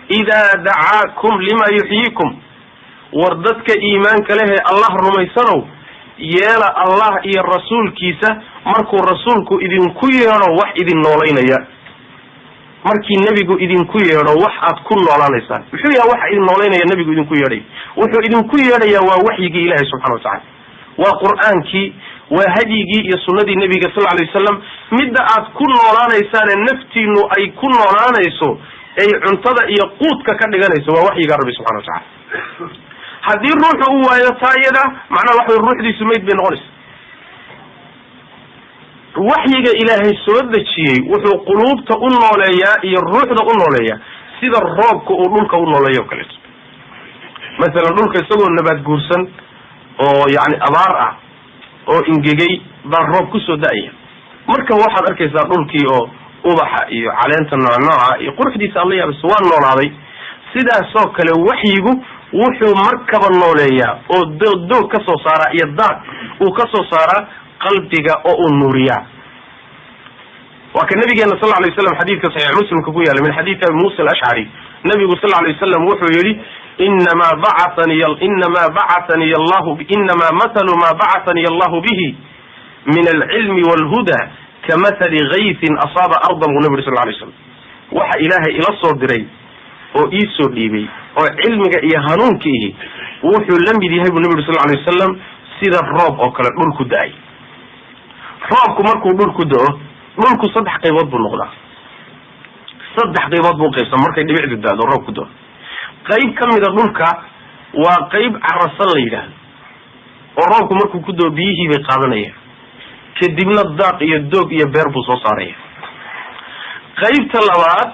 idaa dacaakum lima yuxyiikum. war dadka iimaanka lehe allah rumaysanow, yeela allah iyo rasuulkiisa markuu rasuulku idinku yeedho wax idin noolaynaya. markii nebigu idinku yeedho wax aad ku noolaanaysaan. muxuu yaha waxa idin noolaynaya nebigu idinku yeedhay? wuxuu idinku yeedhayaa waa waxyigii ilaahay subxana wa tacala, waa qur'aankii, waa hadyigii iyo sunnadii nebiga sal alay wasalam. midda aad ku noolaanaysaane naftiinu ay ku noolaanayso ay cuntada iyo quudka ka dhiganayso waa waxyigaa rabbi subxana wa tacala. haddii ruuxu u waayo taa iyada macnaha waxa ruuxdiisu mayd bay noqonaysa. waxyiga ilaahay soo dejiyey wuxuu quluubta u nooleeyaa iyo ruuxda u nooleeyaa sida roobka uu dhulka u nooleeyo o kaleeto. masalan dhulka isagoo nabaad guursan oo yani abaar ah oo ingegay baa roob kusoo da-aya, marka waxaad arkaysaa dhulkii oo ubaxa iyo caleenta noocnooca iyo quruxdiisa alla yaabayso waa noolaaday. sidaasoo kale waxyigu wuxuu markaba nooleeyaa oo doog ka soo saaraa iyo daad uu ka soo saaraa qalbiga oo uu nuuriyaa. waa ka nabigeena sal alay waslam xadiidka saxiix muslimka ku yaala min xadiidi abi muusa alashcari, nabigu sal alay wasalam wuxuu yihi inamaa mathalu ma bacatani allahu bihi min alcilmi walhuda kamathali gaysin asaaba ardan buu nabi yuri sal alay slam. waxa ilaahay ila soo diray oo ii soo dhiibay oo cilmiga iyo hanuunkiihi wuxuu la mid yahay buu nabigu sallallahu alayhi wasallam sida roob oo kale dhulku da'ay. roobku markuu dhulku da'o dhulku saddex qaybood buu noqdaa, saddex qaybood buu qaybsan markay dhibicdu da'do roobku da'o. qayb ka mid a dhulka waa qayb carasan la yidhaahdo oo roobku markuu ku da'o biyihii bay qaadanayaan, kadibna daaq iyo doog iyo beer buu soo saaraya. qaybta labaad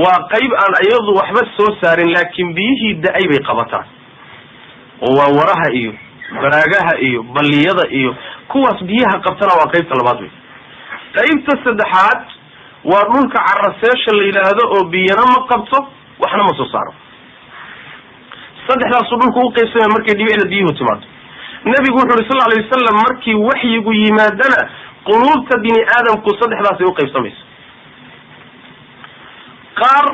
waa qayb aan iyadu waxba soo saarin laakiin biyihii da'ay bay qabataa, oo waa waraha iyo baraagaha iyo balliyada iyo kuwaas biyaha qabtana waa qaybta labaad wey. qaybta saddexaad waa dhulka caraseesha la yidhaahdo oo biyana ma qabto waxna ma soo saaro. saddexdaasuu dhulku u qaybsamaya markay dhibicda biyuhu timaado. nabigu wuxu uri sal alay wasalam markii waxyigu yimaadana quluubta bini aadamku saddexdaasay u qaybsamaysa. qaar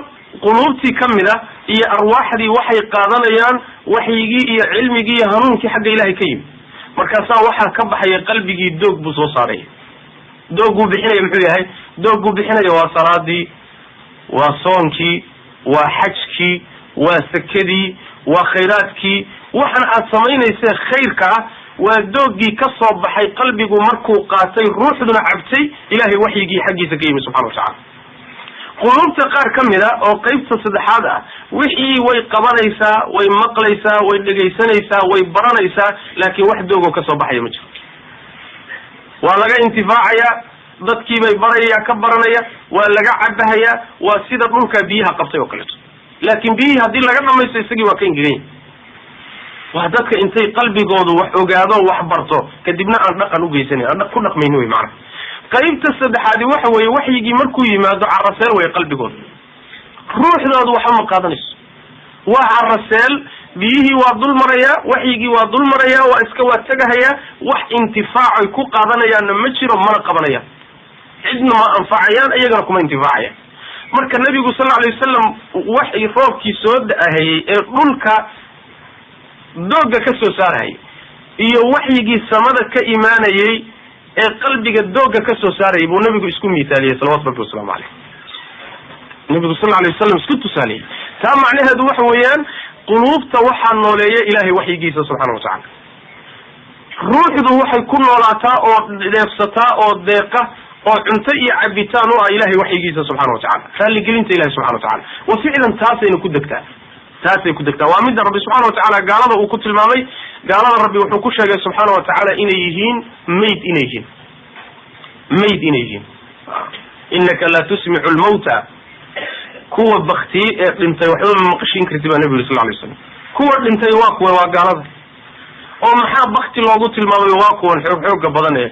quluubtii ka mid a iyo arwaaxdii waxay qaadanayaan waxyigii iyo cilmigii iyo hanuunkii xagga ilahay ka yimid, markaasaa waxaa ka baxaya qalbigii doog buu soo saaraya. dooguu bixinaya muxuu yahay? dooguu bixinaya waa salaadii, waa soonkii, waa xajkii, waa sakadii, waa khayraadkii. waxan aad samaynayse khayrka ah waa doogii ka soo baxay qalbigu markuu qaatay, ruuxduna cabtay ilahay waxyigii xaggiisa ka yimid subxana watacala. quluubta qaar ka mid a oo qaybta saddexaad ah wixii way qabanaysaa, way maqlaysaa, way dhegaysanaysaa, way baranaysaa, laakiin wax doogoo ka soo baxaya ma jiro. waa laga intifaacaya, dadkii bay baraya ka baranaya, waa laga cabahaya, waa sida dhulka biyaha qabtay oo kaleeto. laakiin biyihii haddii laga dhamaysto isagii waa ka ingeganya. waa dadka intay qalbigoodu wax ogaado wax barto kadibna aan dhaqan ugeysanin, aan ku dhaqmayni wey macana. qaybta saddexaadi waxa weeye waxyigii markuu yimaado caraseel way qalbigooda, ruuxdoodu waxba ma qaadanayso. waa caraseel, biyihii waa dul maraya, waxyigii waa dul maraya, waa tegahaya, wax intifaacoy ku qaadanayaanna ma jiro, mana qabanayaan, cidna ma anfacayaan, iyagana kuma intifaacayaan. marka nabigu sal alay wasalam waxay roobkii soo da'ahayey ee dhulka dooga ka soo saarahayay iyo waxyigii samada ka imaanayey ee qalbiga dooga ka soo saarayay buu nabigu isku miithaaliyey salawatu rabbi wasalaamu caleyh. nabigu sal alay wasalam isku tusaaliyey. taa macnaheedu waxa weeyaan quluubta waxaa nooleeya ilahay waxyigiisa subxaana watacala. ruuxdu waxay ku noolaataa oo deefsataa oo deeqa oo cunto iyo cabitaan u ah ilahay waxyigiisa subxana watacala, raalligelinta ilahi subxana watacala. wa ficlan taasayna ku degtaa, taasay ku degtaa. waa midda rabbi subxana watacala gaalada uu ku tilmaamay. gaalada rabbi wuxuu ku sheegay subxaana watacaala inay yihiin mayd, inay yihiin mayd, inay yihiin inaka laa tusmicu lmawta. kuwa baktiyey ee dhintay waxba ma maqashiin karti baa nabi yuri sal alay slam. kuwa dhintay waa kuwa, waa gaalada. oo maxaa bakti loogu tilmaamay? waa kuwan xooga badan ee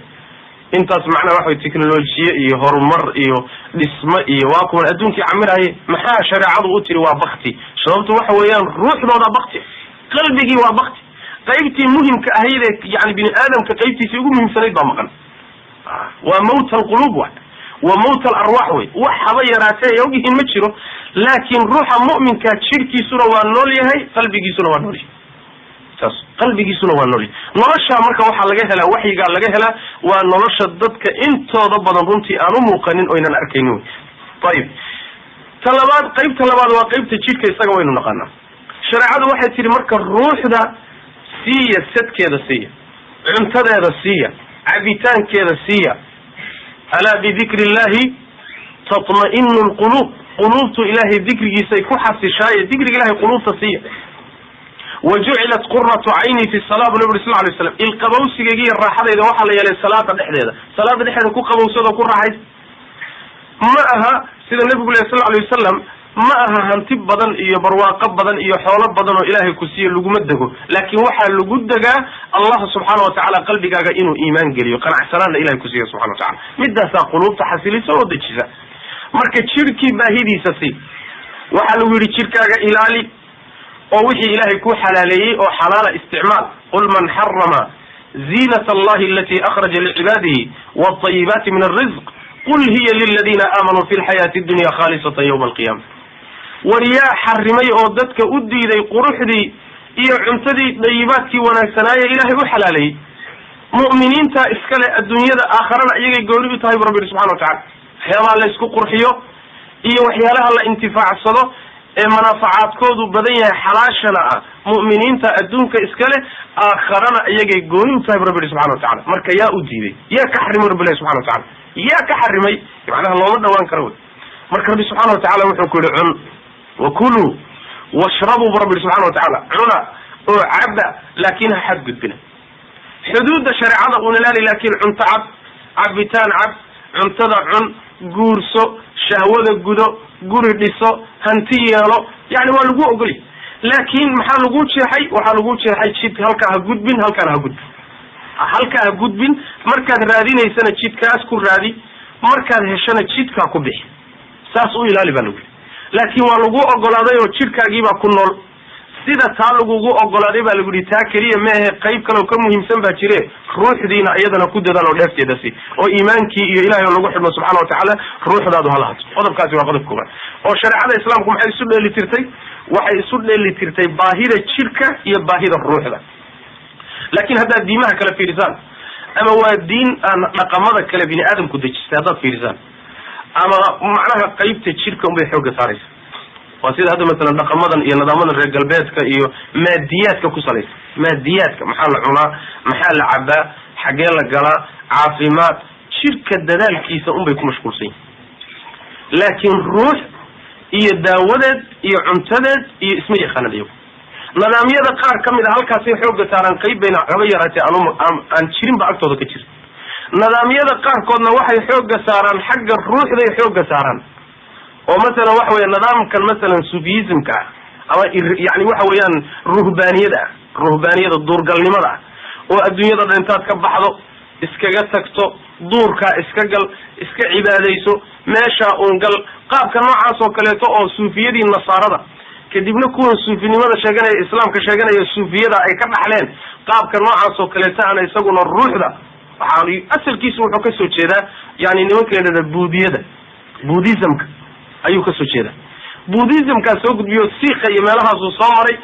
intaas macnaha waxa way technolojiye iyo horumar iyo dhismo iyo waa kuwan adduunkii camiraye. maxaa shareecadu u tiri waa bakti? sababtu waxa weeyaan ruuxdooda bakti, qalbigii waa bakti, qaybtii muhimka ahayd ee yani bini aadamka qaybtiisii ugu muhiimsanayd baa maqan. waa mawt alqulub wa mawt alarwaax wey. wax haba yaraatee ay ogyihiin ma jiro, laakiin ruuxa mu'minka jirkiisuna waa nool yahay, qalbigiisuna waa nool yahay. saas qalbigiisuna waa nool yahay. nolosha marka waxaa laga helaa, waxyigaa laga helaa, waa nolosha dadka intooda badan runtii aan u muuqanin o ynan arkaynin wey. ayib, ta labaad, qaybta labaad waa qaybta jidhka, isaga waynu naqaanaa. shareecadu waxay tihi marka ruuxda siiya, sadkeeda siiya, cuntadeeda siiya, cabitaankeeda siiya. alaa bidikri illahi tatma'inu lquluub. quluubtu ilahay dikrigiisay ku xasishaaye dikriga ilahay quluubta siiya. wajucilat quratu cayni fi sala bu nabi uri sal lay slam. ilqabowsigeyga iyo raaxadayda waxaa la yeelay salaada dhexdeeda. salaada dhexdeeda ku qabowsado ku raaxays. ma aha sida nabigu leh sal alay wasalam, ma aha hanti badan iyo barwaaqo badan iyo xoolo badan oo ilaahay ku siiye laguma dego, laakin waxaa lagu degaa allah subxaana watacala qalbigaaga inuu iimaan geliyo, qanacsanaanna ilahay ku siiya subxana watacala. midaasaa quluubta xasilisa oo dejisa. marka jirhkii baahidiisa si waxaa lagu yidhi jirkaaga ilaali oo wixii ilaahay ku xalaaleeyey oo xalaala isticmaal. qul man xarama ziinat allahi alati akhraja licibaadihi wاطayibaati min alrizq qul hiya liladina aamanuu fi lxayaati dunya khalisatan ywma alqiyama. war yaa xarimay oo dadka u diiday quruxdii iyo cuntadii dayibaadkii wanaagsanaaye ilaahay u xalaaleeyey. mu'miniinta iskale adduunyada aakharana iyagay gooni u tahay bu rabbi yihi subxana watacala. waxyaabaha la isku qurxiyo iyo waxyaalaha la intifaacsado manaafacaadkoodu badan yahay xalaashana ah mu'miniinta adduunka iskale aakharana iyagay gooni u tahay bu rabbi subxana watacala marka yaa u diiday yaa ka xarimay rabbi ilahi subxana watacala yaa ka xarimay macnaha looma dhawaan karo wey marka rabbi subxana watacala wuxuu ku yihi cun wakuluu washrabuu bu rabbi subxana watacala cuna oo cabba laakin ha xadgudbina xuduudda shareecada un ilaali laakin cunto cab cabitaan cab cuntada cun guurso shahwada gudo guri dhiso hanti yeelo yani waa lagu ogolay laakin maxaa lagu jeexay waxaa lagu jeexay jid halkaa ha gudbin halkaana ha gudbin halkaa ha gudbin markaad raadinaysana jidkaas ku raadi markaad heshana jidkaa ku bixi saas u ilaali baa lagu yii laakin waa lagu ogolaaday oo jidhkaagiibaa ku nool sida taa lagugu ogolaaday baa lagu yihi taa keliya maahe qayb kaleo ka muhiimsan baa jire ruuxdiina iyadana ku dadaal oo dheefteeda si oo iimaankii iyo ilahay oo lagu xidhmo subxana watacaala ruuxdaadu halahato qodobkaasi waa qodob koobaad oo shareecada islaamku maxay isu dheelitirtay waxay isu dheelitirtay baahida jidhka iyo baahida ruuxda laakin haddaad diimaha kale fiirisaan ama waa diin aan dhaqamada kale bini aadamku dejistay haddaad fiirisaan ama macnaha qaybta jidhka unbay xooga saaraysa waa sida hadda masalan dhaqamadan iyo nidaamadan reer galbeedka iyo maadiyaadka ku salaysa maadiyaadka maxaa la cunaa maxaa la cabaa xagee la galaa caafimaad jidhka dadaalkiisa unbay ku mashquulsan yihin laakin ruux iyo daawadeed iyo cuntadeed iyo isma yaqaanan iyagu nidaamyada qaar kamid a halkaasay xooga saaraan qayb bayna haba yaraatee aan jirinba agtooda ka jira nidaamyada qaarkoodna waxay xooga saaraan xagga ruuxday xooga saaraan oo masalan waxa weya nidaamkan masalan sufismka ah ama yani waxa weeyaan ruhbaaniyada duurgalnimada ah oo adduunyada dhan intaad ka baxdo iskaga tagto duurkaa iska gal iska cibaadayso meeshaa un gal qaabka noocaas oo kaleeto oo suufiyadii nasaarada kadibna kuwan suufinimada sheeganaya islaamka sheeganaya suufiyada ay ka dhaxleen qaabka noocaas oo kaleeto ana isaguna ruuxda waxaa asalkiisu wuxuu kasoo jeedaa yani nimanka la dhahda buddhismka ayuu kasoo jeeda buddhismkaa soo gudbiyo siika iyo meelahaasuu soo maray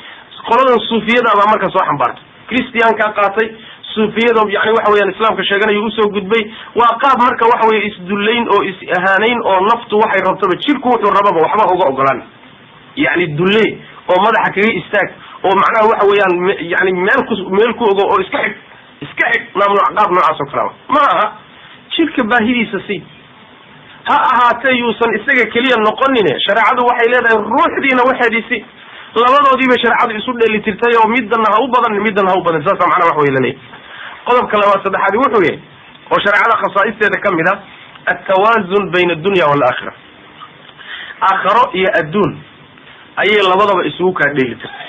qoladan suufiyada baa marka soo xambaartay christiankaa qaatay suufiyada yani waxa weyaan islaamka sheeganayo usoo gudbay waa qaab marka waxa weye isdullayn oo is-ahaaneyn oo naftu waxay rabtaba jidhku wuxuu rababa waxba uga ogolaan yani dulle oo madaxa kaga istaag oo macnaha waxa weeyaan yani meel ku ogo oo iska xig qaab noocaas oo kalea ma aha jidhka baahidiisa si ha ahaatee yuusan isaga keliya noqonine shareecadu waxay leedahay ruuxdiina waxeedisi labadoodiiba shareecadu isu dheelitirtay oo midana ha u badan midana ha u badan saasa macnaha wax wey laleeyahy qodobka labaad saddexaadi wuxuu yahay oo shareecada khasaa'isteeda kamid a altawazun bayna addunya waalaakhira aakharo iyo adduun ayay labadaba isugu kaa dheelitirtay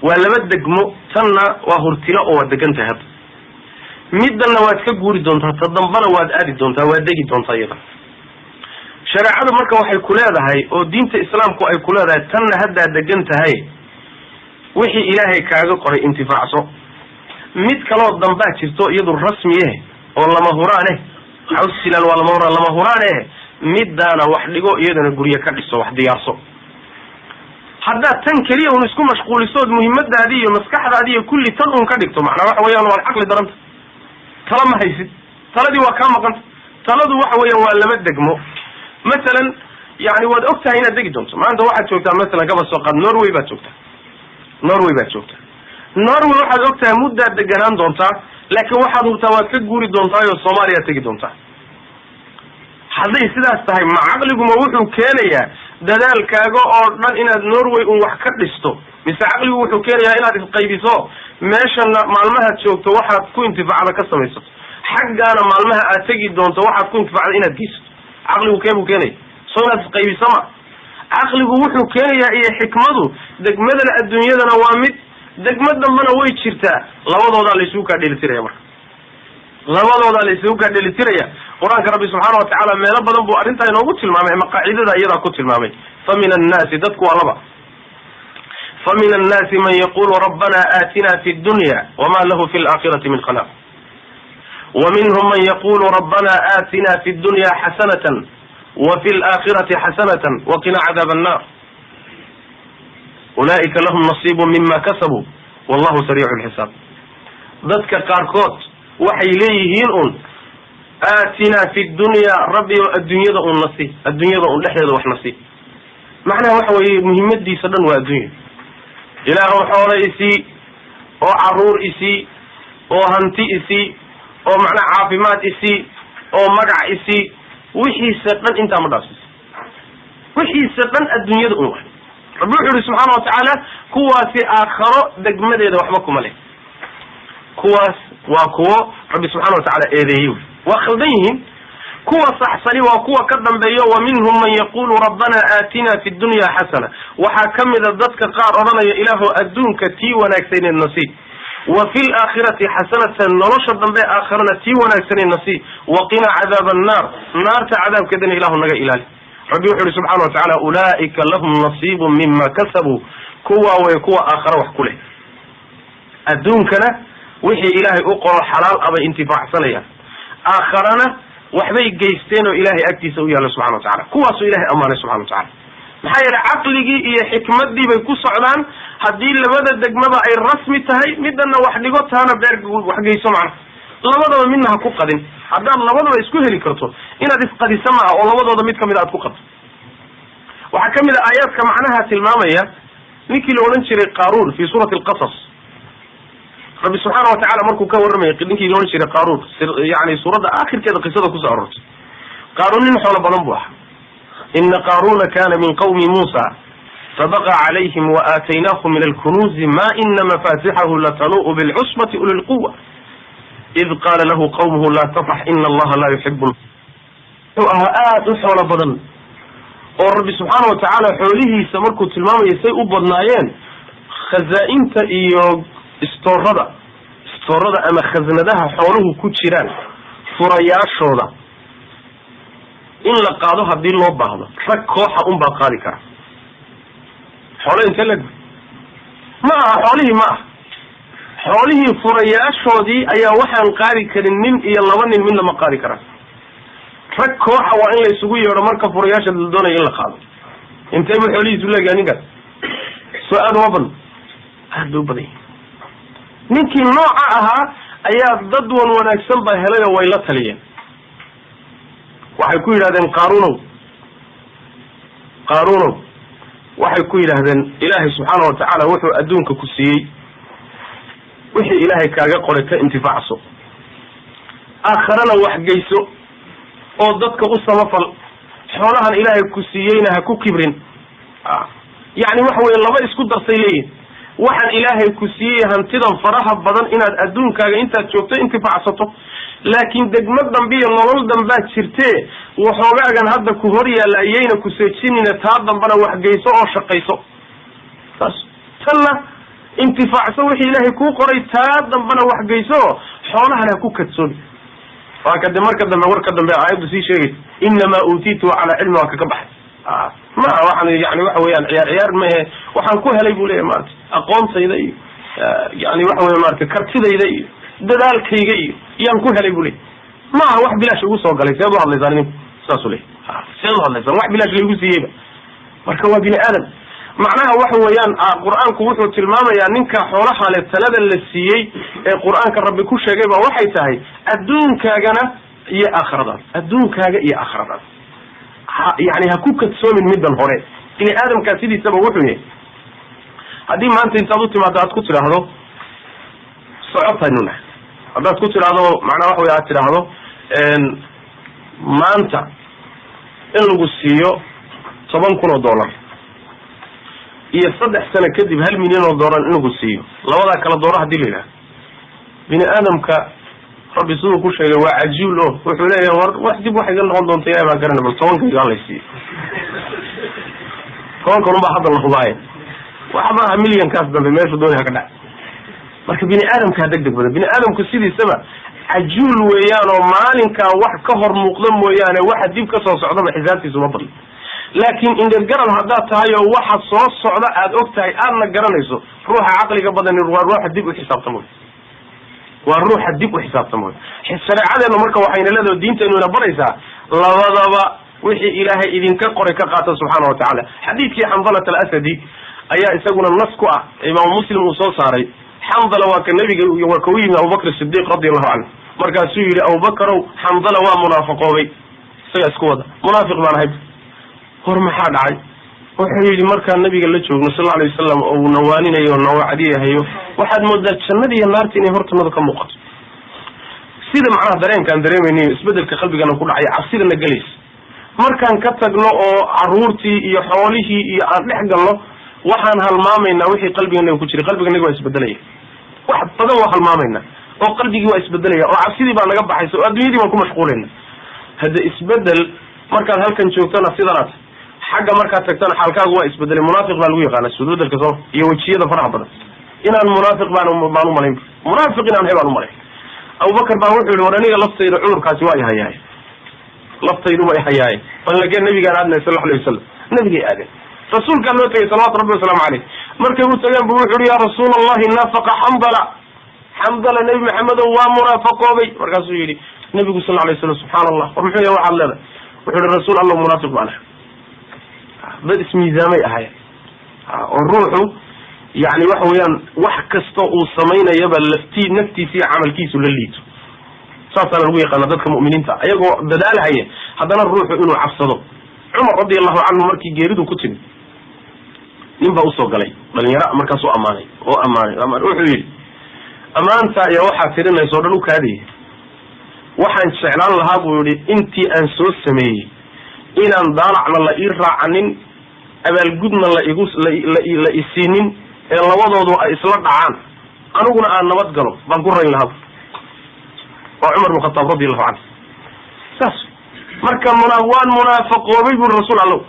waa laba degmo tanna waa hurtilo oo waa degan tahay hadda middanna waad ka guuri doontaa ta dambana waad aadi doontaa waad degi doontaa iyada shareecadu marka waxay ku leedahay oo diinta islaamku ay ku leedahay tanna haddaad degan tahay wixii ilaahay kaaga qoray intifaacso mid kaloo dambaa jirto iyadu rasmiye oo lama huraaneh xawsilan waa lama huraaneh middaana wax dhigo iyadana guryo ka dhiso wax diyaarso haddaad tan keliya un isku mashquulisood muhiimadaadii iyo maskaxdaadii iyo kulli tan un ka dhigto macnaa waxa weeyaan waad caqli daranta tala ma haysid taladii waa kaa maqanta taladu waxa weeyaan waa laba degmo masalan yani waad og tahay inaad degi doonto maanta waxaad joogtaa masalan gabal soo qaad norway baad joogtaa norway waxaad og tahay muddaad deganaan doontaa laakiin waxaad hubtaa waad ka guuri doontaayoo soomaaliyaad tegi doontaa hadday sidaas tahay ma caqliguma wuxuu keenayaa dadaalkaaga oo dhan inaad norway un wax ka dhisto mise caqligu wuxuu keenayaa inaad isqaybiso meeshana maalmahaad joogto waxaad ku intifaacda ka samaysato xaggaana maalmaha aad tegi doonto waxaad ku intifacda inaad geysato caqligu keebuu keenaya soo inaad isqaybisama caqligu wuxuu keenayaa iyo xikmadu degmadana adduunyadana waa mid degmo dambana way jirtaa labadoodaa laysugu kaa dheelitiraya marka qur-aanka rabbi subxaana watacaala meelo badan buu arrintaa inoogu tilmaamay ama qaacidada iyadaa ku tilmaamay famin annaasi dadku waa laba famin annaasi man yaqulu rabbana aatina fi dunya wama lahu fi laakhirati min khalaq ومنهم من يقول ربنا آتنا في الدنيا حسنة وفي الآخرة حسنة وقنا عذاب النار أولئك لهم نصيب مما كسبوا والله سريع الحساب ذاتك قاركوت waxay leeyihiin un aatina fi dunya rabbi adduunyada un nasi adduunyada un dhexdeeda wax nasi macnaha waxa weeye muhiimadiisa dhan waa adduunya. ilaahu xoolo isii oo caruur isii oo hanti isii oo macnaha caafimaad isii oo magac isii wixiisa dhan intaa ma dhaafsiis, wixiisa dhan adduunyada un waay. rabbi wuxuu yihi subxaana watacaala kuwaasi aakharo degmadeeda waxba kuma leh. kuwaas waa kuwo rabbi subxana watacaala eedeeyey, waa khaldan yihiin. kuwa saxsani waa kuwa ka dambeeyo wa minhum man yaqulu rabbana aatina fi dunya xasana, waxaa kamida dadka qaar odhanaya ilaahu adduunka tii wanaagsaneed nasiib, wa fi laakhirati xasanatan, nolosha dambe aakhirana tii wanaagsaneed nasiib, waqina cadaab annaar, naarta cadaabkeedana ilaahu naga ilaali. rabbi wuxu uhi subxana watacaala ulaa'ika lahum nasiibun mima kasabuu, kuwa way kuwa aakhara wax ku leh. adduunkana wixii ilaahay u qoro xalaal abay intifaacsanayaan, aakharana waxbay geysteen oo ilaahay agtiisa u yaalla subxana watacala. kuwaasuu ilahay ammaanay subxana watacala. maxaa yeelay caqligii iyo xikmaddii bay ku socdaan. haddii labada degmaba ay rasmi tahay, midana wax dhigo taana beer wax geyso macna, labadaba midna ha ku qadin. haddaad labadaba isku heli karto inaad isqadisa maaha oo labadooda mid kamid aad ku qadto. waxaa kamid a aayaadka macnaha tilmaamaya ninkii la odhan jiray qaruun fi suurati alqasas. rabbi subxaana watacaala markuu ka warramayay ninkii la odhan jiray qaruun, yani suuradda aakhirkeeda qisada kusoo arortay. qaruun nin xoolo badan buu ahaa. ina qaruna kana min qawmi musa fabaqa calayhim waaataynahu min alkunuuzi ma ina mafatixahu latanu'u bilcusbati uli lquwa id qaala lahu qawmuhu la tafrax ina allaha la yuxibu. wuxuu ahaa aada u xoolo badan oo rabbi subxaana watacaala xoolihiisa markuu tilmaamaya say u badnaayeen, khazaa-inta iyo istoorada ama khasnadaha xooluhu ku jiraan furayaashooda in la qaado haddii loo baahdo rag kooxa un baa qaadi kara. xoolo inte leg ma aha, xoolihii ma aha, xoolihii furayaashoodii ayaa waxaan qaadi karin nin iyo laba nin midna ma qaadi karaan. rag kooxa waa in la isugu yeedho marka furayaasha la doonayo in la qaado. intee bu xoolihiisu leegahay ninkaas? soo aad uma badan, aad bay u badan yihin. ninkii nooca ahaa ayaa dad wan wanaagsan baa helay oo way la taliyeen. waxay ku yidhahdeen qaruunow waxay ku yidhaahdeen ilaahay subxaana watacaala wuxuu adduunka ku siiyey, wixii ilaahay kaaga qoray ka intifaacso, aakharana waxgeyso oo dadka u samafal, xoolahan ilaahay ku siiyeyna ha ku kibrin. yani waxa weye laba isku darsay leeyihin. waxaan ilaahay ku siiyey hantidan faraha badan inaad adduunkaaga intaad joogto intifaacsato, laakiin degmo dambe iyo nolol dambaa jirtee waxoogaagan hadda ku hor yaalla ayayna ku seejinina, taa dambana waxgeyso oo shaqayso. saas tanna intifaacso wixii ilaahay kuu qoray, taa dambana waxgeyso, xoolahan ha ku kadsoomi. waa kade marka dambe warka dambe aayaddu sii sheegaysa inamaa uutiitu calaa cilmi, waa kaka baxay. ma waxaan yani waxa weeyaan ciyaar mehe, waxaan ku helay bu leeyahy maarata aqoontayda iyo yani waxa weya maarata kartidayda iyo dadaalkayga iyo yaan ku helay bu leeyahy. maaha wax bilaash igu soo galay. seed u hadlaysaan idinku? saasuu leeyahy. seed u hadlaysaan wax bilaash laigu siiyeyba? marka waa bini aadam. macnaha waxa weeyaan qur-aanku wuxuu tilmaamayaa ninka xoolaha le talada la siiyey ee qur-aanka rabbi ku sheegay ba waxay tahay adduunkaagana iyo aakhiradaas, adduunkaaga iyo aakhiradaas yani ha ku kadsoomin middan hore. bini aadamkaa sidiisaba wuxuu yahay, haddii maanta intaad u timaado aad ku tidhaahdo socotaynuna, haddaad ku tidhaahdo macnaa waxa wey aad tidhaahdo maanta in lagu siiyo $10,000 iyo 3 sano kadib $1 milyan in lagu siiyo, labadaa kala dooro hadii la yidhahdo, bini aadamka rabbi siduu ku sheegay waa cajiil o wuxuu leeyahay war wax dib wax iga noqon doonta yaa baan garana, bal 10,000 aan la siiyo. 10,000 baa hadda la hubaaye, waxba milyankaas dambe meesha doonaya ka dhac. marka bini aadamka degdeg badan. bini aadamku sidiisaba cajuul weeyaan oo maalinkan wax ka hor muuqda mooyaane waxa dib ka soo socdaba xisaabtiisu ma badno. laakiin indhergaran haddaad tahay oo waxa soo socda aad og tahay aadna garanayso, ruuxa caqliga badan waa ruuxa dib u xisaabtamo, waa ruuxa dib u xisaabtamo. shareecadeena marka waxayna leedahay diinteenuna baraysaa labadaba wixii ilaahay idinka qoray ka qaata subxaana watacaala. xadiidkii xandalat alasadi ayaa isaguna nas ku ah, imaam muslim uu soo saaray. xandala waa ka nabiga waa ka u yimi abubakr sidiiq radiallahu canhu, markaasuu yihi abubakarow xandala waa munaafaqoobay, isaga isku wada munaafiq baan ahay. hor maxaa dhacay? وحيد مركا النبي قال له صلى الله عليه وسلم أو نوانين أيو نوعديه أيو واحد مدة النبي النار تيني هرت نذكر موقت سيدا معاه درين كان درين إني اسبدل كقلبي كانوا كل عي عصير النجليس مركا كتج له عرورتي يحوله يحق الله وحن هالمامينا وحي قلبي إنه كشري قلبي إنه يسبدليه واحد تدوخ هالمامينا أو قلبي يسبدليه أو عصيري بقى نجبح حيث أدويدي ما نكون مشغولين هذا اسبدل مركا هل كان شوكتنا سيدرات حاجة مركا تكتنا حالكا هو اسبدل المنافق بالويق على السدود الكسور يوجيه ده فرح بدر إن المنافق بانو ملهم منافق إن هيبانو ملهم أبو بكر باوحي الوراني لفظي عمر كاسواي هياي لفظي نوبي هياي فلقى النبي قال عدنا صلى الله عليه وسلم النبي قال رسول كان له صلوات ربي وسلام عليه مركب سلام بوحي يا رسول الله نافق حنظله النبي محمد هو منافق وبي مركز يجي النبي صلى الله عليه وسلم سبحان الله ورحمه الله وعلله وحول الرسول الله منافق معنا باسمي زامي أحيان الروح يعني وحويان وحكستو وصمينا يبا لفتي نفتي في عمل كيسو لليتو صاصا الويق أنا ذاتك مؤمنين تا أيقو بدال هاي هذا الروح إنه عفصده عمر رضي الله عنه مركي جيريدو كتن نبا أصوق علي بل يرى مركزو أماني وحويل أمانتا يا وحا تيرنا يصورلوك هذه waxaan jeclaan lahaa buu yiri intii aan soo sameeyay inaan daalacna la ii raacanin abaalgudna la isiinin ee labadoodu ay isla dhacaan aniguna aan nabad galo baan ku rayn lahaa oo Umar ibn Khattab radiyallahu anhu saas marka munaafiqoobay buu rasuul Allah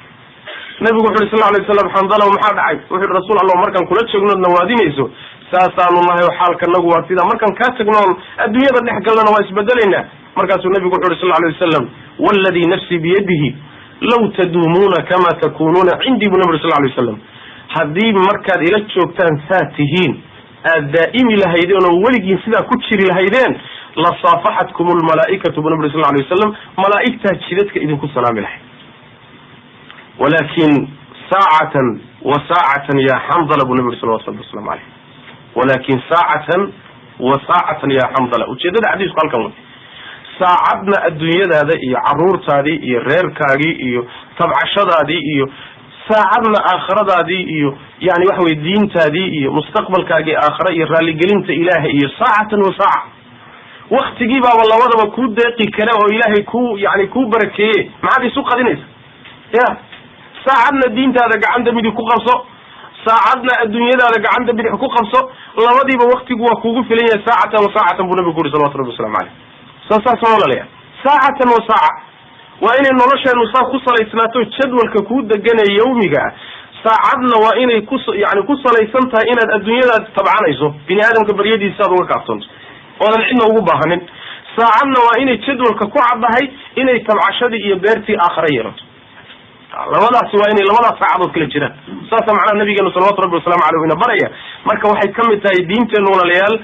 nabigu wuxuu sallallahu alayhi wasallam xandala waxa dhacay wuxuu rasuul Allah markan kula joogno nawaadinayso saasaan Allah xaalka nagu waa sida markan ka tagno adduunyada dhex galna waa isbedelayna markaasuu nabigu wuxuu sallallahu alayhi wasallam walladhi nafsi bi yadihi law tadumuna kama takununa indi bu nabi sallallahu alayhi wasallam hadii markaad ila joogtaan faatihiin daa'imi lahaydeen oo waligiin sida ku jiri lahaydeen la saafahatkum al malaa'ikatu bu nabi sallallahu alayhi wasallam malaa'ikta jidadka idinku salaami lahayd ولكن ساعة وساعة يا حنظلة ابو النبي صلى الله عليه وسلم عليه ولكن ساعة وساعة يا حنظلة وشدد حديث قال كم ساعدنا الدنيا هذا عرور تادي رير كاغي تبع شدا دي ساعدنا آخرة دي يعني وحوي الدين تادي مستقبل كاغي آخرة رالي قلنت إلهي ساعة وساعة وقت جيبا والله وضع كود دقيق كلا وإلهي كو يعني كو بركي ما عاد يسوق دينيس يا ساعدنا الدين هذا عند بدي كو قصو ساعدنا الدنيا هذا عند بدي كو قصو لبدي بوقت جوا كوغو فيليا ساعة وساعة بنبي كوري صلى الله عليه وسلم عليه ساعة ليه ساعة وساعة وإن النرش المصاب قصة لإسناته جدول ككود جنا يومي جاء ساعدنا وإن يعني قصة لإسنتها إن الدنيا طبعا يزو بني آدم كبريدي ساد وكافتون وأنا الحين هو بهنن ساعدنا وإن جدول كقعد هاي إن تبع شدي يبرتي آخرين لماذا سويني لماذا صعدوا كل جرا ساسا معنا النبي قال صلى الله عليه وسلم عليه بريا marka waxay kamitahay diinteena walaalayaal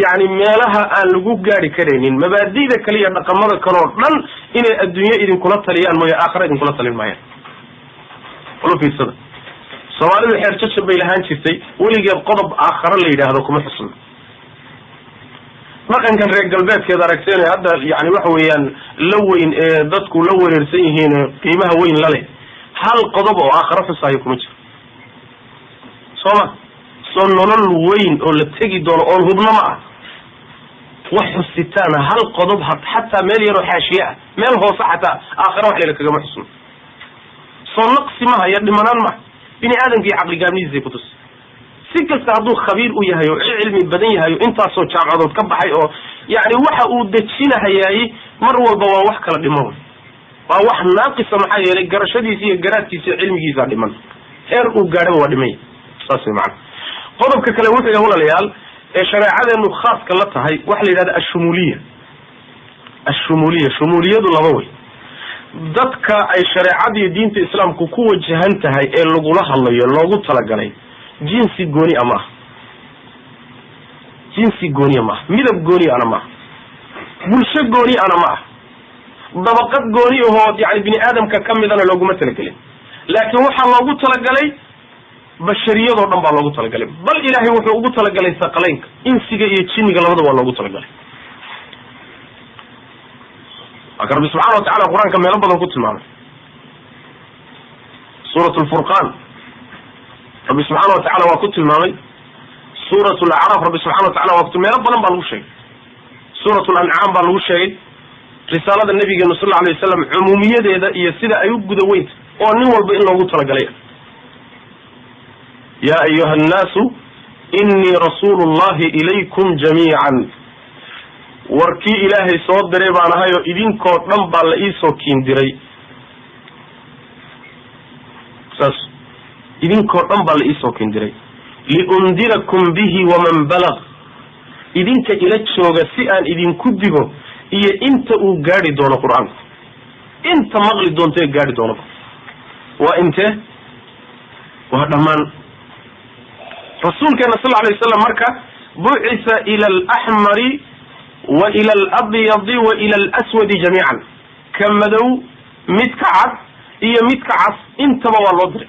yaani meelaha aan lagu gaari kareenin mabaadiida kaliya dhaqamada kale oo dhan inay adduunyo idin kula taliyaan mooy aakhira idin kula talin maayaan wala fiirsada Soomaalidu xeerjasha bay lahaan jirtay waligeed qodob aakhira la yiraahdo kuma xusun markan reer galbeedkeeda aragteen hadda yaani wax weeyaan la weyn ee dadku la wareersan yihiin qiimaha weyn la leh hal qodob oo aakhira xusaayo kuma jiro soo nolol weyn oo la tagi doono oo hubna ma ah wax xusitaana hal qodob hatta meel yaro xaashiya meel hoose hatta aakhira wax leeyahay kaga xusun soo naqsi ma haya dhimanaan ma bini aadamkii aqli gaabniisa ku tus si kasta haduu khabiir u yahay oo cilmi badan yahay inta soo jaamacadood ka baxay oo yaani waxa uu dajinahay mar walba waa wax kala dhimo waa wax naaqis maxay yeelay garashadiisa iyo garaadkiisa cilmigiisa dhiman heer uu gaadhay waa dhimay saas macna qodobka kale wuxuu yahay walaalayaal ee shariicadeenu khaaska la tahay wax la yiraahdo ashumuliya shumuliyadu laba way dadka ay shariicada diinta islaamku ku wajahan tahay ee lagu la hadlayo loogu talagalay jinsi gooni ama midab gooni ana ma bulsho gooni ana ma dabaqad gooni oo yaani bini aadamka kamidana looguma talagalay laakiin waxa loogu talagalay bashariyado dhan baa loogu talagalay bal ilaahay wuxuu ugu talagalay saqalaynka insiga iyo jinniga labadaba waa loogu talagalay rabbi subhanahu wa ta'ala quraanka meel badan ku tilmaamay suuratul furqaan rabbi subxaana watacaala waa ku tilmaamay suurat lacraaf rabbi subxana watacala waa meelo badan baa lagu sheegay suurat lancaam baa lagu sheegay risaalada nabigeenu sal alay wasalam cumuumiyadeeda iyo sida ay u guda weynta oo nin walba in loogu talagalay ya ayuha annaasu inii rasuulu llahi ilaykum jamiican warkii ilaahay soo diray baan ahay oo idinkoo dhan baa la iisoo kiindiray saas idinkoo dhan baa la iisoo kiindiray liundirakum bihi waman balag idinka ila jooga si aan idinku digo iyo inta uu gaari doono qur-aanku inta maqli doonto ee gaari doono waa intee waa dhammaan rasuulkeena sal alay wasalam marka bucisa ila alaxmari wa ila alabyadi wa ila alaswadi jamiican ka madow midka cad iyo midka cas intaba waa loo diray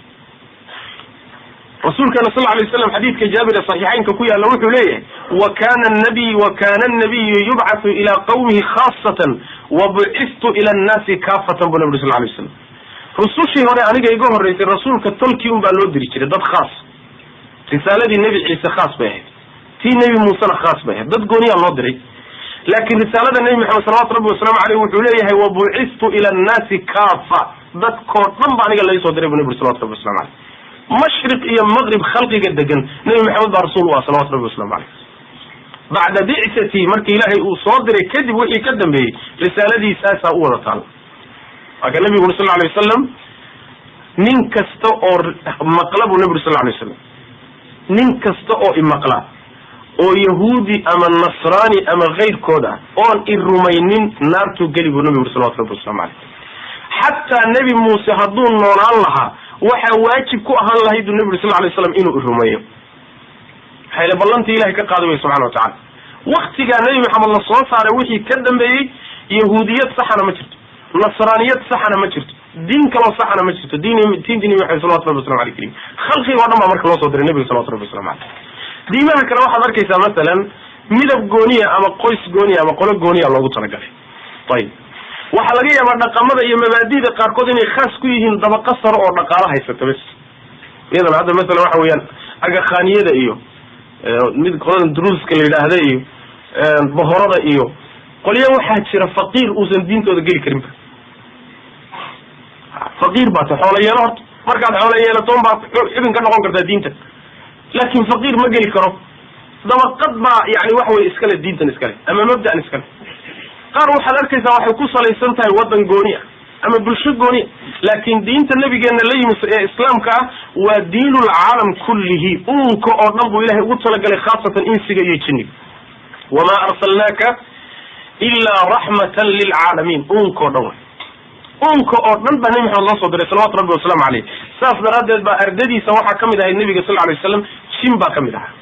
rasuulkeena sal alay wasalam xadiidka jaabir ee saxiixaynka ku yaalla wuxuu leeyahay wakana annabiyu yubcathu ila qawmihi khaasatan wabucistu ila annaasi kaafatan bu nabi sal alay wasalam rusushii hore aniga iga horreysay rasuulka tolkii un baa loo diri jiray dad khaas risaaladii nebi ciise khaas bay ahayd tii nebi muusena khaas bay ahayd dad gooniyaa loo diray laakiin risaalada nebi maxamed salawatu rabbi wasalaamu aleyh wuxuu leeyahay wabucistu ila annaasi kaafa dadkoo dhan ba aniga laysoo diray bu nabi salawatu rabbi waslamu aleyh mashriq iyo maqrib khalqiga degan nebi maxamed baa rasuul u ah salawatu rabbi waslamu aleyh bacda bicsatii markii ilaahay uu soo diray kadib wixii ka dambeeyey risaaladiisaasaa u wada taal waaka nabigu uri sal alay wasalam nin kasta oo maqla buu nabi uri sal alay wasalam nin kasta oo imaqla oo yahuudi ama nasraani ama kayrkood ah oon i rumaynin naartuu geli buu nabi uri salawatu rabbi waslamu aleyh xataa nebi muuse hadduu noolaan lahaa waxaa waajib ku ahaan lahayd buu nabi uri sal alay waslam inuu i rumeeyo hayla ballantii ilahay ka qaaday way subxana watacala waktigaa nebi maxamed la soo saaray wixii ka dambeeyey yahuudiyad saxana ma jirto nasraaniyad saxana ma jirto diin kaloo saxana ma jirto diintii nebi maxamed salawatu rabbi waslamu aleyh karim khalqiga o dhan baa marka loo soo diray nebiga salawatu rabbi waslamu aleyh diimaha kale waxaad arkaysaa masalan midab gooniya ama qoys gooniya ama qolo gooniya loogu talagalay ayib waxaa laga yaabaa dhaqamada iyo mabaadida qaarkood inay khaas ku yihiin dabaqa saro oo dhaqaalo haysata bas iyadana hadda masalan waxa weeyaan agakhaaniyada iyo mid qolada druuska la yidhaahda iyo bohorada iyo qolya waxaa jira faqiir uusan diintooda geli karinba faqiir baata xoola yeelo horta markaad xoola yeelato un baad xubin ka noqon kartaa diinta laakin faqiir ma geli karo dabaqad baa yani waxa weye iskale diintan iskale ama mabda'an iskale qaar waxaad arkaysaa waxay ku salaysan tahay waddan gooni ah ama bulsho gooni laakin diinta nabigeena la yimi ee islaamka ah waa diinulcaalam kullihi uunka oo dhan buu ilahay ugu talagalay khaasatan insiga iyo jinniga wamaa arsalnaaka ilaa raxmatan lilcaalamiin uunka oo dhan way uunka oo dhan baa nebi maxamed loo soo diray salawatu rabbi wasalaamu caleyh saas daraaddeed baa ardadiisa waxaa kamid ahay nebiga sal alay wasalam jin baa kamid ahaa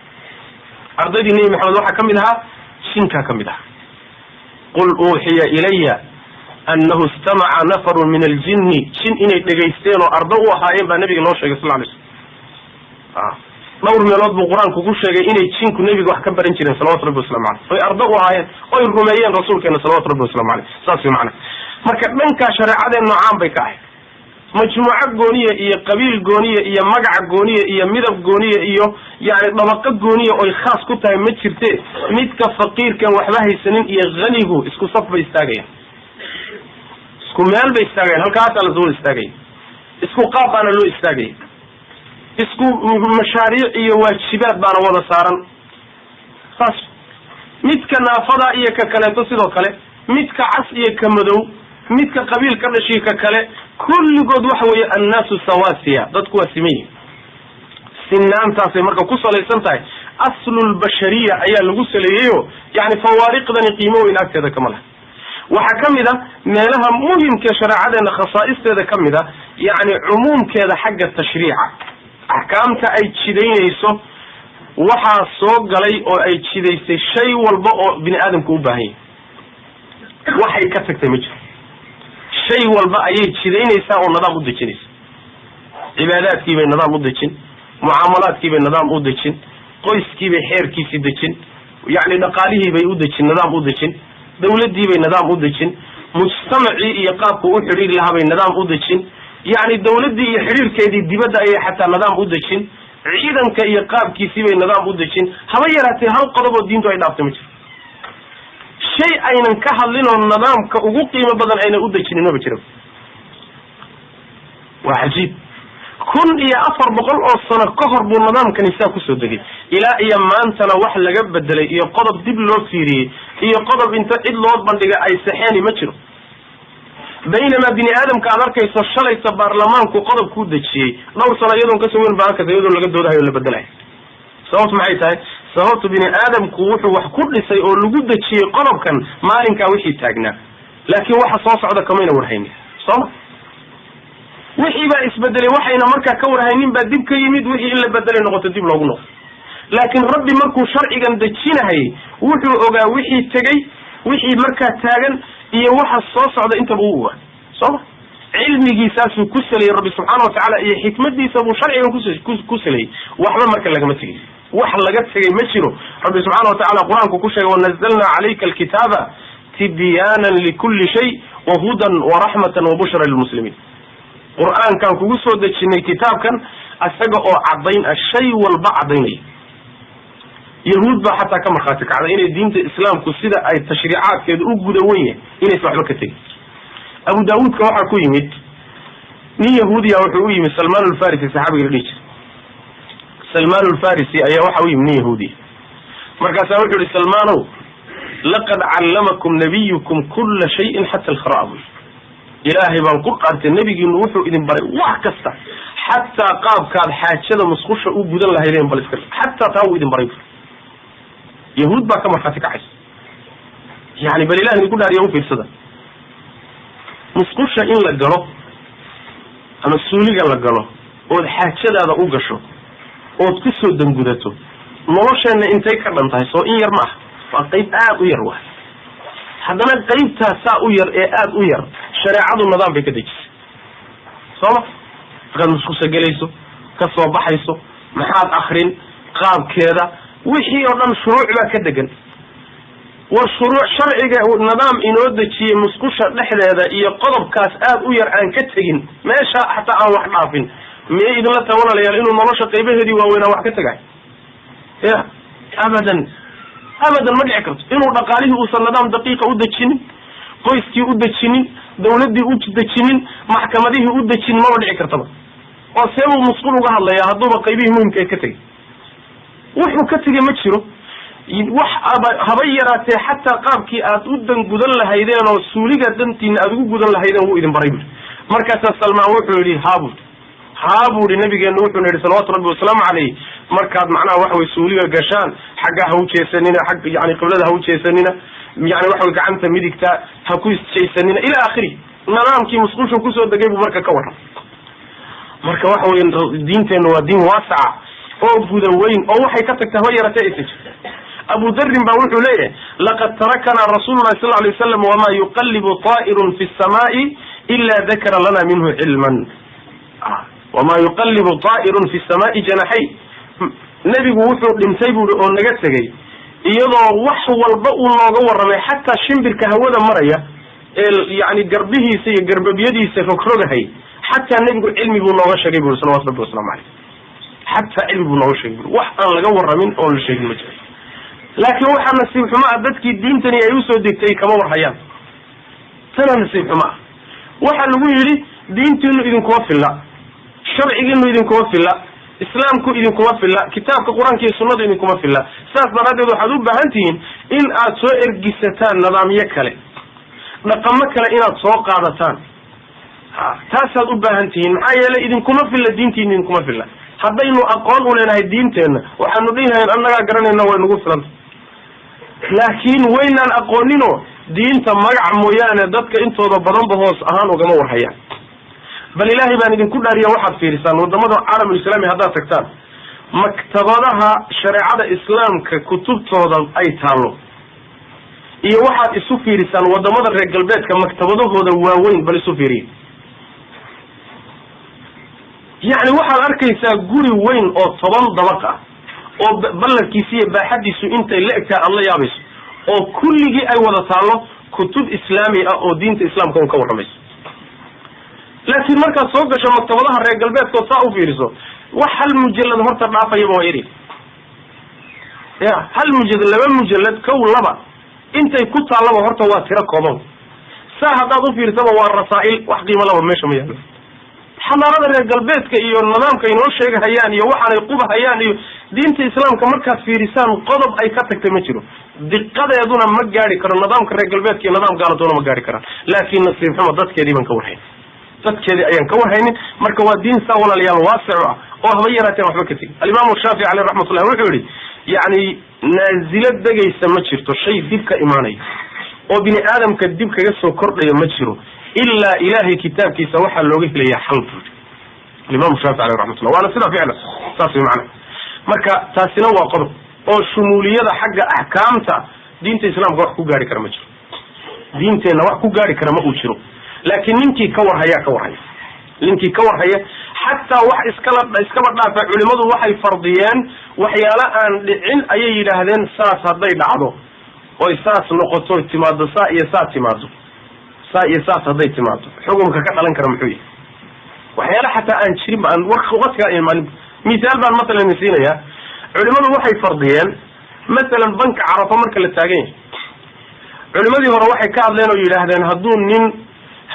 ardadii nebi maxamed waxaa kamid ahaa jinkaa kamid ahaa qul uuxiya ilaya anahu istamaca nafarun min aljinni jin inay dhegaysteen oo ardo u ahaayeen baa nabiga loo sheegay sal alay slam dhowr meelood buu qur-aanku ku sheegay inay jinku nebiga wax ka baran jireen salawatu rabbi waslamu aleyh oy ardo u ahaayeen oy rumeeyeen rasuulkeena salawatu rabbi waslamu aleyh saas way macana marka dhankaa shareecadeen noocaan bay ka ahayd majmuuco gooniya iyo qabiil gooniya iyo magac gooniya iyo midab gooniya iyo yani dabaqo gooniya oy khaas ku tahay ma jirte midka faqiirkan waxba haysanin iyo hanigu isku saf bay istaagayan isku meel bay istaagayan halkaasaa la soo istaagaya isku qaab baana loo istaagaya isku mashaariic iyo waajibaad baana wada saaran saas midka naafada iyo ka kaleeto sidoo kale midka cas iyo ka madow midka qabiil ka dhashiy ka kale kulligood waxa weeye annaasu sawasiya dadku waa simayi sinaantaasay marka ku salaysan tahay aslulbashariya ayaa lagu saleeyeyo yani fawaariqdani qiimo weyn agteeda kama laha waxaa kamid a meelaha muhimka shareecadeena khasaa'isteeda kamid a yani cumuumkeeda xagga tashriica axkaamta ay jidaynayso waxaa soo galay oo ay jidaysay shay walba oo bini aadamku u baahan yahay waxay ka tagtay ma jiro shay walba ayay jidaynaysaa oo nidaam u dejinaysa cibaadaadkii bay nidaam u dejin mucaamalaadkii bay nidaam u dejin qoyskii bay xeerkiisii dejin yani dhaqaalihii bay u dejin nidaam u dejin dawladdii bay nidaam u dejin mujtamacii iyo qaabku u xidhiiri lahaa bay nidaam u dejin yani dawladdii iyo xidhiirkeedii dibadda ayay xataa nidaam u dejin ciidanka iyo qaabkiisii bay nidaam u dejin haba yaraatee hal qodob oo diintu ay dhaaftay ma jiro shay aynan ka hadlin oo nidaamka ugu qiimo badan aynan u dejinin maba jiro waa cajiib 1400 oo sano ka hor buu nidaamkani saa kusoo degay ilaa iyo maantana wax laga bedelay iyo qodob dib loo fiiriyey iyo qodob inta cid loo bandhiga ay saxeeni ma jiro baynama bini aadamka aad arkayso shalaysa baarlamaanku qodob ku dejiyey dhowr sano iyadoon kasoo weyn baa arkaysa iyadoo laga doodahayo la bedelayo sababtu maxay tahay sababtu bini aadamku wuxuu wax ku dhisay oo lagu dejiyey qodobkan maalinkaa wixii taagnaa laakiin waxa soo socda kamayna warhaynin sooma wixii baa isbedelay waxayna markaa ka warhaynin baa dib ka yimid wixii in la bedelay noqoto dib loogu noqdo laakiin rabbi markuu sharcigan dejinahay wuxuu ogaa wixii tegay wixii markaa taagan iyo waxa soo socda intaba uu ogaa sooma cilmigiisaasuu ku saliyey rabbi subxaana watacaala iyo xikmadiisa buu sharcigan ku saliyey waxba marka lagama tegin wax laga tegay ma jiro rabbi subxaana watacaala qur-aanku ku sheegay wanazalna calayka alkitaaba tibyaanan likulli shay wahudan waraxmatan wabushra lilmuslimiin qur-aankan kugu soo dejinay kitaabkan isaga oo cadayn ah shay walba cadaynaya yahuud baa xataa ka markhaati kacday inay diinta islaamku sida ay tashriicaadkeeda u guda wen yahay inaysa waxba ka tegin abu daawuudka waxaa ku yimid nin yahuudiya wuxuu u yimid salman alfarisi saxaabiga la dhihi jiray salman alfarisi ayaa waxa u yimid nin yahuudiya markaasaa wuxuu yihi salmanow laqad callamakum nabiyukum kulla shayin xata alkharaab ilaahay baan ku dhaartay nabigiinu wuxuu idin baray wax kasta xataa qaabkaad xaajada musqusha u gudan lahaydeen bal iska xataa taa uu idin baray yahuud baa ka markhaati kacaysa yani bal ilahay idinku dhaariya u fiirsada musqusha in la galo ama suuliga la galo ood xaajadaada u gasho ood ku soo dangudato nolosheenna intay ka dhan tahay soo in yar ma ah waa qayb aad u yar waay haddana qaybtaa saa u yar ee aad u yar shareecadu nidaam bay ka dejisay sooma markaad musqusha gelayso ka soo baxayso maxaad akrin qaabkeeda wixii oo dhan shuruuc baa ka degan war shuruuc sharciga nidaam inoo dejiyey musqusha dhexdeeda iyo qodobkaas aad u yar aan ka tegin meesha xataa aan wax dhaafin miyay idinla tabanalayaal inuu nolosha qaybaheedii waaweynaa wax ka tegay ya abadan ma dhici karto inuu dhaqaalihii uusan nidaam daqiiqa u dejinin qoyskii u dejinin dawladdii u dejinin maxkamadihii u dejinin maba dhici kartaba oo seebuu musqul uga hadlaya hadduuba qaybihii muhimka ka tegay wuxuu ka tegay ma jiro wax haba yaraatee xataa qaabkii aad u dan gudan lahaydeen oo suuliga dantiina aad ugu gudan lahaydeen wuu idin baray bui markaasaa salmaan wuxuu yihi haabudi nabigeena wuxuuna yihi salawatu rabbi wasalaamu caleyh markaad macnaha waxaway suuliga gashaan xagga ha u jeesanina xagga yani qiblada ha u jeesanina yani waxaway gacanta midigta ha ku isjaysanina ila akhiri nidaamkii musqusha kusoo degay buu marka ka waran marka waxa wey diinteenu waa diin waasaca oo guda weyn oo waxay ka tagta haba yaratee aysan jirta abu darin ba wuxuu leeyahay laqad tarakana rasuulullahi sal alay wasalam wama yuqallibu ta'irun fi samaa'i ila dakara lana minhu cilman wama yuqallibu ta'irun fi samaa'i janaxay nebigu wuxuu dhintay buui oo naga tegay iyadoo wax walba uu nooga warramay xataa shimbirka hawada maraya ee yani garbihiisa iyo garbabyadiisa rogrogahay xataa nebigu cilmi buu nooga sheegay bui salawatu rabbi wasalaamu caleyh xataa cilmi buu nooga sheegay bui wax aan laga warramin oon la sheegin ma jiro laakiin waxaa nasiib xumo ah dadkii diintani ay usoo degtay kama warhayaan tana nasiib xumo ah waxaa lagu yidhi diintiinu idinkuma filla sharcigiinu idinkuma filla islaamku idinkuma filla kitaabka qur-aanka iyo sunnada idinkuma filla saas daraaddeed waxaad u baahan tihiin in aad soo ergisataan nidaamyo kale dhaqamo kale inaad soo qaadataan taasaad u baahan tihiin maxaa yeelay idinkuma filla diintiina idinkuma filla haddaynu aqoon u leenahay diinteenna waxaanu dhihilahayn annagaa garanayna way nagu filanta laakiin waynaan aqoonino diinta magac mooyaane dadka intooda badanba hoos ahaan ugama warhayaan bal ilaahay baan idinku dhaariya waxaad fiirisaan wadamada caalamulislaami haddaad tagtaan maktabadaha shareecada islaamka kutubtooda ay taallo iyo waxaad isu fiirisaan wadamada reer galbeedka maktabadahooda waaweyn bal isu fiiriya yani waxaad arkaysaa guri weyn oo 10 dabaq ah oo ballarkiisa iyo baaxadiisu intay la egtaa aad la yaabayso oo kulligii ay wada taallo kutub islaami ah oo diinta islaamka un ka warramayso laakiin markaad soo gasho maktabadaha reer galbeedkood saa u fiiriso وحل مجلد هرت ضعف يبغى يري يا هل مجلد لما مجلد كون لبا انت كنت على لبا هرت واترا كوبون ساعه ضاد في رتبه والرسائل وحقيمه لبا ماشي ما يعمل حضارada reer galbeedka iyo nidaamka inoo sheegayaan iyo waxaan ay qubahayaan iyo diinta islaamka markaad fiirisaan qodob ay ka tagtay ma jiro diqadeeduna ma gaari karo nidaamka reer galbeedka iyo nidaam gaaladoona ma gaari karaan laakiin nasiib xumo dadkeedii ban ka warhayn dadkeedii ayaan ka warhaynin marka waa diin saa walaalayaal waasic ah oo haba yaraatee waxba ka tagin al-imaam Shaafi'i alayhi rahmatullah wuxuu yiri yani naazilad dagaysa ma jirto shay dib ka imaanay oo bini aadamka dib kaga soo kordhayo ma jiro إلا إلهي كتاب كي سوحا اللوغيه لي حلف الإمام الشافعي عليه رحمة الله وأنا سنة فعلا تاسي معنا مركا تاسي نوى قرب أو شمولية حق أحكامتا دينة الإسلام قوح كو غاري كرم أجر دينة نوح كو غاري كرم أجر لكن ننكي كور هيا لنكي كور هيا حتى وح إسكالت نافع علماء وحي فرضيان وحيالا أن لعن أي لهذين ساس هدي لعضو وإساس نقطو اتماد ساء يساء اتمادو ساس هذي تماطو حكمك كقلن كرم حوي وحيالا حتى أن شرب أن وقتك إيمان مثال بان مثلا نسينا يا علماء وحي فرضيين مثلا بنك عرفة مركز للتاجين علماء هو وحي كعب لنا ويلاهدين هدون من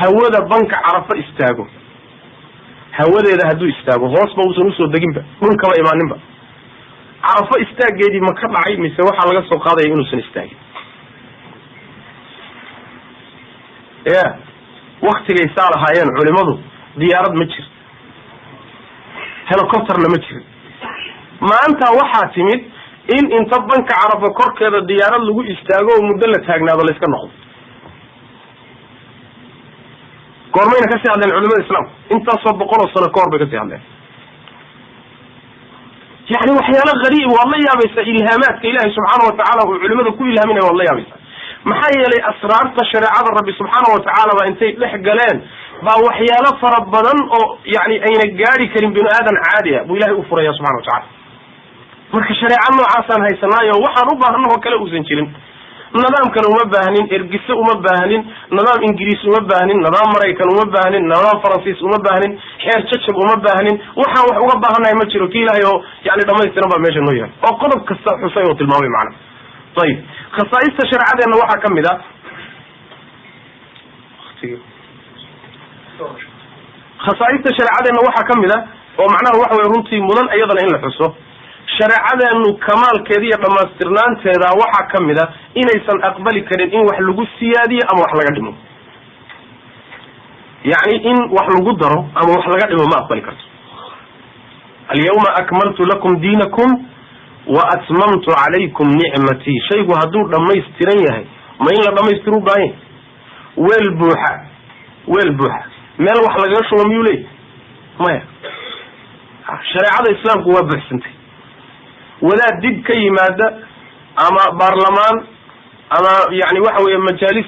هوذا بنك عرفة استاجو هوذا إذا هدو استاجو غاص بوصل وصل دقيم بقى من كلا إيمان بقى عرفة استاج جدي ما كان عيب مسوي حلقة سوق هذا يقولوا سنستاج يا وقت اللي صار هايين علماء ديارات متشر هليكوبتر لمتشر ما أنت وحاتمد إن طبنك عرف كرك هذا الديارات اللي هو استاجوا ومدلة هاجنا هذا اللي يسكن نخل كورمين كسي عند العلماء الإسلام أنت صبقوا الصلاة كورب كسي عندهم يعني وحيانا غريب والله يا بس إلهامات كإله سبحانه وتعالى والعلماء كل إلهامنا والله يا بس maxay yeelay asraarta shariicada rabbi subhanahu wa ta'ala waa intay dhex galeen baa waxyaalo fara badan oo yaani ayna gaari karin bini aadan caadi ah buu ilaahay u furaya subhanahu wa ta'ala marka shariicada noocaas aan haysanaayo waxaan u baahanahay kale uusan jirin nidaam kale uma baahnin ergiso uma baahnin nidaam ingiriis uma baahnin nidaam maraykan uma baahnin nidaam faransiis uma baahnin xeer jajab uma baahnin waxaan wax uga baahanahay ma jiro ilaahay oo yaani dhamaystiran baa meesha noo yahay oo qodob kasta xusay oo tilmaamay macna طيب خصائص شرعنا waxa kamida خصائص شرعنا waxa kamida oo macnaha waxa way runtii mudan ayadana in la xuso shariicadanu kamaalkeeda dhamaystirnaanteeda waxa kamida inaysan aqbali karin in wax lagu siyaadiyo ama wax laga dhimo yaani in wax lagu daro ama wax laga dhimo ma aqbali karto اليوم أكملت لكم دينكم وأتممت عليكم نعمتي شيء هدو دميسترين ياهي ما إلا دميسترو باين والبوحة مال wax laga soo miyulay maya shariicada islaamku waa baxsantay wala dib ka yimaada ama baarlamaan ama yaani waxa weeye majaalis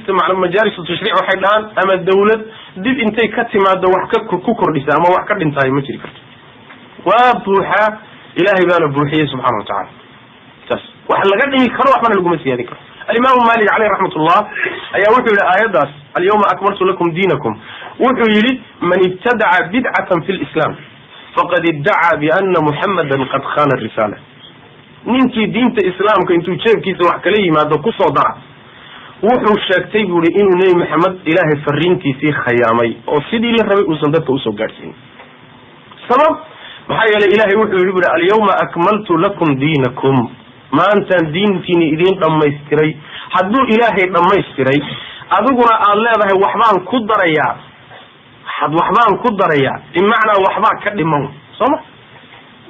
tashriic waxay dhahan ama dawlad dib intay ka timaado wax ka ku kordhisa ama wax ka dhintay ma jiri karto waa buuxa ilaahay baana buuxiyay subhanahu wa ta'ala tas wax laga dhigi karo waxna lagu masiyadi karo الإمام مالك عليه رحمة الله أي وحول آيات اليوم أكملت لكم دينكم وحول من ابتدع بدعة في الإسلام فقد ادعى بأن محمدا قد خان الرسالة ننتي دينة الإسلام كنتو تشيب كيسو حكالي ما دو قصة ضع وحول الشاكتي يقول إنه نبي محمد إله فرينتي في خيامي وصدي لي ربي وصندت وصو قارسين سبب محايا لإلهي وحول اليوم أكملت لكم دينكم ما أنت دينتيني إذين دميستري حدو إلهي دميستري أدوكنا الله به وحبان كدريا حد وحبان كدريا بمعنى وحبان كدمون صح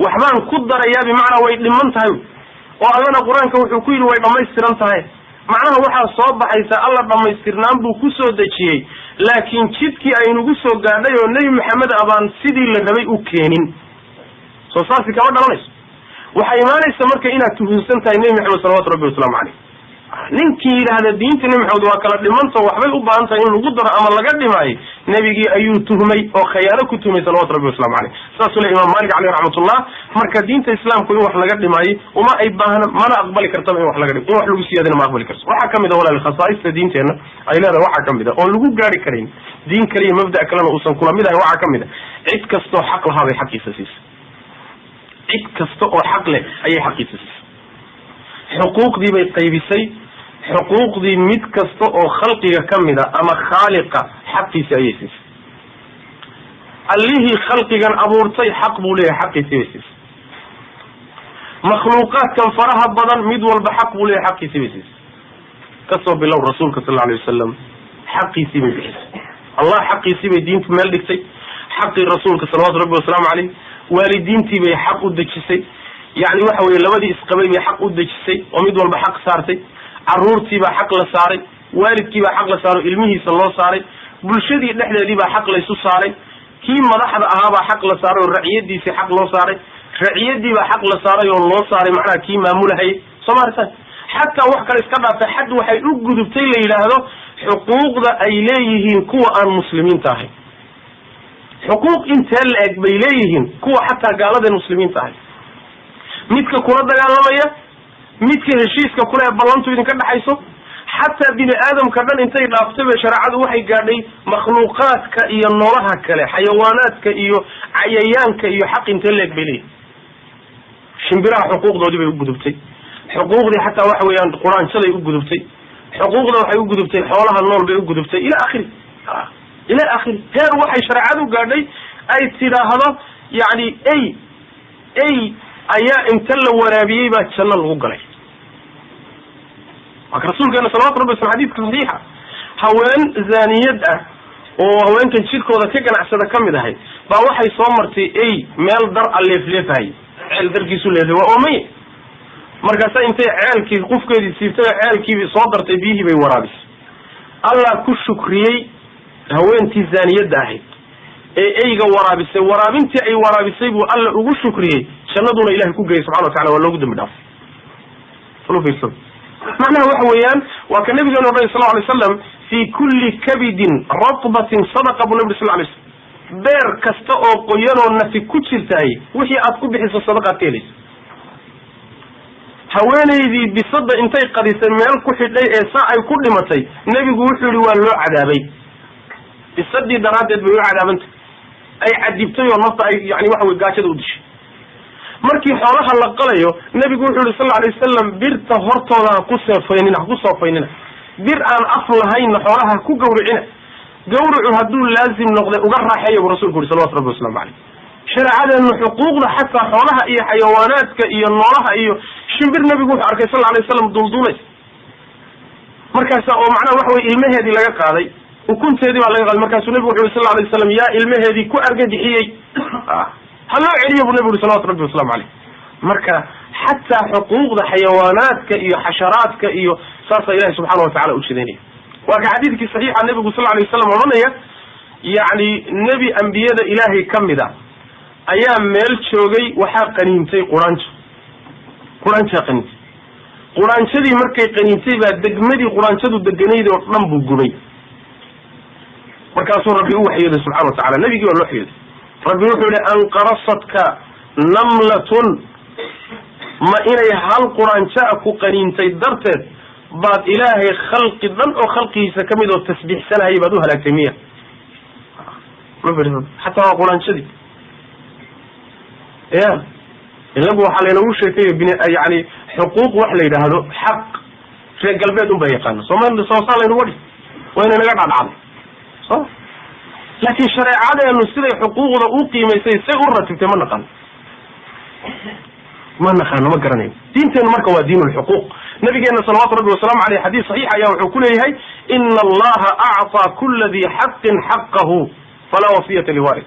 وحبان كدريا بمعنى ويدمون تهي وألنا قرآن كوحكوين ويدميستران تهي معناها وحا صوب حيث الله دميسترنان بو كسو دجيي لكن كدكي أينو كسو قاديو نبي محمد أبان سيدي لنبي أكينين صوصاسي كما دميس waxay imaanaysaa marka inaad tuhunsan tahay nabi maxamed sallallahu alayhi wa sallam ninkii hada diinta nabi maxamed waa kala dhimanta waxbay u baahan tahay in lagu daro ama laga dhimay nabigii ayuu tuhmay oo khiyaano ku tuhmay sallallahu alayhi wa sallam saasuu imaam Malik alayhi rahmatullah marka diinta islaamku in wax laga dhimay uma ay baahan mana aqbali karto in wax laga dhimo in wax lagu siyaadina ma aqbali karto waxa kamid ah walaal khasaa'ista diinteena ay leedahay waxa kamid ah oo lagu gaari karin diin kaliya mabda' kalena uusan kula mid ahay waxa kamid ah cid kasto xaq lahaa bay xaqiisa siisa cid kasta oo xaq leh ayay xaqiisa siisay xuquuqdii bay qaybisay xuquuqdii mid kasta oo khalqiga kamida ama khaaliqa xaqiisa ayay siisay allihii khalqigan abuurtay xaq buu leeyahay xaqiisii bay siisay makhluuqaadkan faraha badan mid walba xaq buu leeyahay xaqiisii bay siisay kasoo bilow rasuulka sal alay wasalam xaqiisii bay bixisay allah xaqiisii bay diintu meel dhigtay xaqii rasuulka salawatu rabbi wasalaamu caleyh waalidiintii bay xaq u dejisay yani waxa weye labadii isqabay bay xaq u dejisay oo mid walba xaq saartay caruurtii baa xaq la saaray waalidkii baa xaq la saaray ilmihiisa loo saaray bulshadii dhexdeedii baa xaq laysu saaray kii madaxda ahaabaa xaq la saaray oo raciyadiisii xaq loo saaray raciyadii baa xaq la saaray oo loo saaray macnaha kii maamulahayay soo maartan xataa wax kale iska dhaafay xad waxay u gudubtay la yidhaahdo xuquuqda ay leeyihiin kuwa aan muslimiinta ahayn xuquuq intee la-eg bay leeyihiin kuwa xataa gaaladeen muslimiinta ahay midka kula dagaalamaya midka heshiiska kule ee ballantu idinka dhaxayso xataa bini aadamka dhan intay dhaaftayba shareecadu waxay gaadhay makhluuqaadka iyo noolaha kale xayawaanaadka iyo cayayaanka iyo xaq intee la-eg bay leeyihin shimbiraha xuquuqdoodii bay u gudubtay xuquuqdii xataa waxa weeyaan quraanjaday u gudubtay xuquuqda waxay u gudubtay xoolaha nool bay u gudubtay ila akhiri ila akhiri heer waxay shareecadu gaadhay ay tidhaahdo yani ay ayaa inta la waraabiyey baa janno lagu galay marka rasuulkeena salawatu rabbi wasalam xadiidka saxiixa haween zaaniyad ah oo haweenkan jidhkooda ka ganacsada kamid ahay baa waxay soo martay meel dar a leefleefahay ceel darkiisu leefay waa oomay markaasa intay ceelkii qufkeedii siibtay oo ceelkiiba soo dartay biyihii bay waraabisay allah ku shukriyey haweentii zaaniyadda ahayd ee eyga waraabisay waraabintii ay waraabisay buu alla ugu shukriyey jannaduna ilahay ku geeyay subxana watacala waa loogu dambi dhaafay macnaha waxa weeyaan waa ka nabigeenu oray sal alay slam fi kulli kabidin ratbatin sadaqa buu nabi sal alay slam beer kasta oo qoyanoo nafi ku jirtaay wixii aad ku bixiso sadaqaad ka helaysa haweenaydii bisada intay qadisay meel ku xidhay ee saa ay ku dhimatay nebigu wuxuu yihi waa loo cadaabay bisadii daraaddeed bay u cadaabantay ay cadibtay oo nafta ay yani waxa wey gaajada u dishay markii xoolaha la qalayo nebigu wuxuu yihi sal alay wasalam birta hortooda ha ku seefaynina ha ku soofaynina bir aan af lahayna xoolaha ha ku gawricina gawricu hadduu laazim noqday uga raaxeeya buu rasulku yuri salawatu rabbi waslamu caleyh shareecadeenu xuquuqda xataa xoolaha iyo xayawaanaadka iyo noolaha iyo shimbir nebigu wuxuu arkay sal alay wasalam dulduulays markaasa oo macnaha waxa wey ilmaheedii laga qaaday ukunteedii baa laga qaaday markaasuu nebigu wuxu yuri sal alay wasalam yaa ilmaheedii ku argagixiyey ha loo celiyo buu nebigu yuri salawatu rabbi waslamu caleyh marka xataa xuquuqda xayawaanaadka iyo xasharaadka iyo saasa ilahi subxaana watacala u jidaynaya waa ka xadiidkii saxiixa nebigu sal alay wasalam odhanaya yani nebi ambiyada ilaahay kamid a ayaa meel joogay waxaa qaniintay quraanjaa qaniintay quraanjadii markay qaniintay baa degmadii quraanjadu deganayd oo dhan buu gubay markaasuu rabbi u waxyooday subxana watacala nebigii waa loo xiyooday rabbi wuxuu yihi anqarasadka namlatun ma inay hal quraanjaa ku qaniintay darteed baad ilaahay khalqi dhan oo khalqigiisa kamid oo tasbiixsanayay baad u halaagtay miya xataa waa quraanjadii ya inagu waxaa laynagu sheekeeya yani xuquuq wax la yidhaahdo xaq reer galbeed un baa yaqaana soomaalia soosaa laynagu wadhi waa inay naga dhadhacday so laakin shareecadeenu siday xuquuqda u qiimaysay say u ratibtay ma naqano ma garanayo diinteenu marka waa diin lxuquuq nabigeena salawaatu rabbi wasalaamu aleyh xadiis saxiix ayaa wuxuu ku leeyahay ina allaha acطaa kula di xaqin xaqahu falaa wasiyata liwaris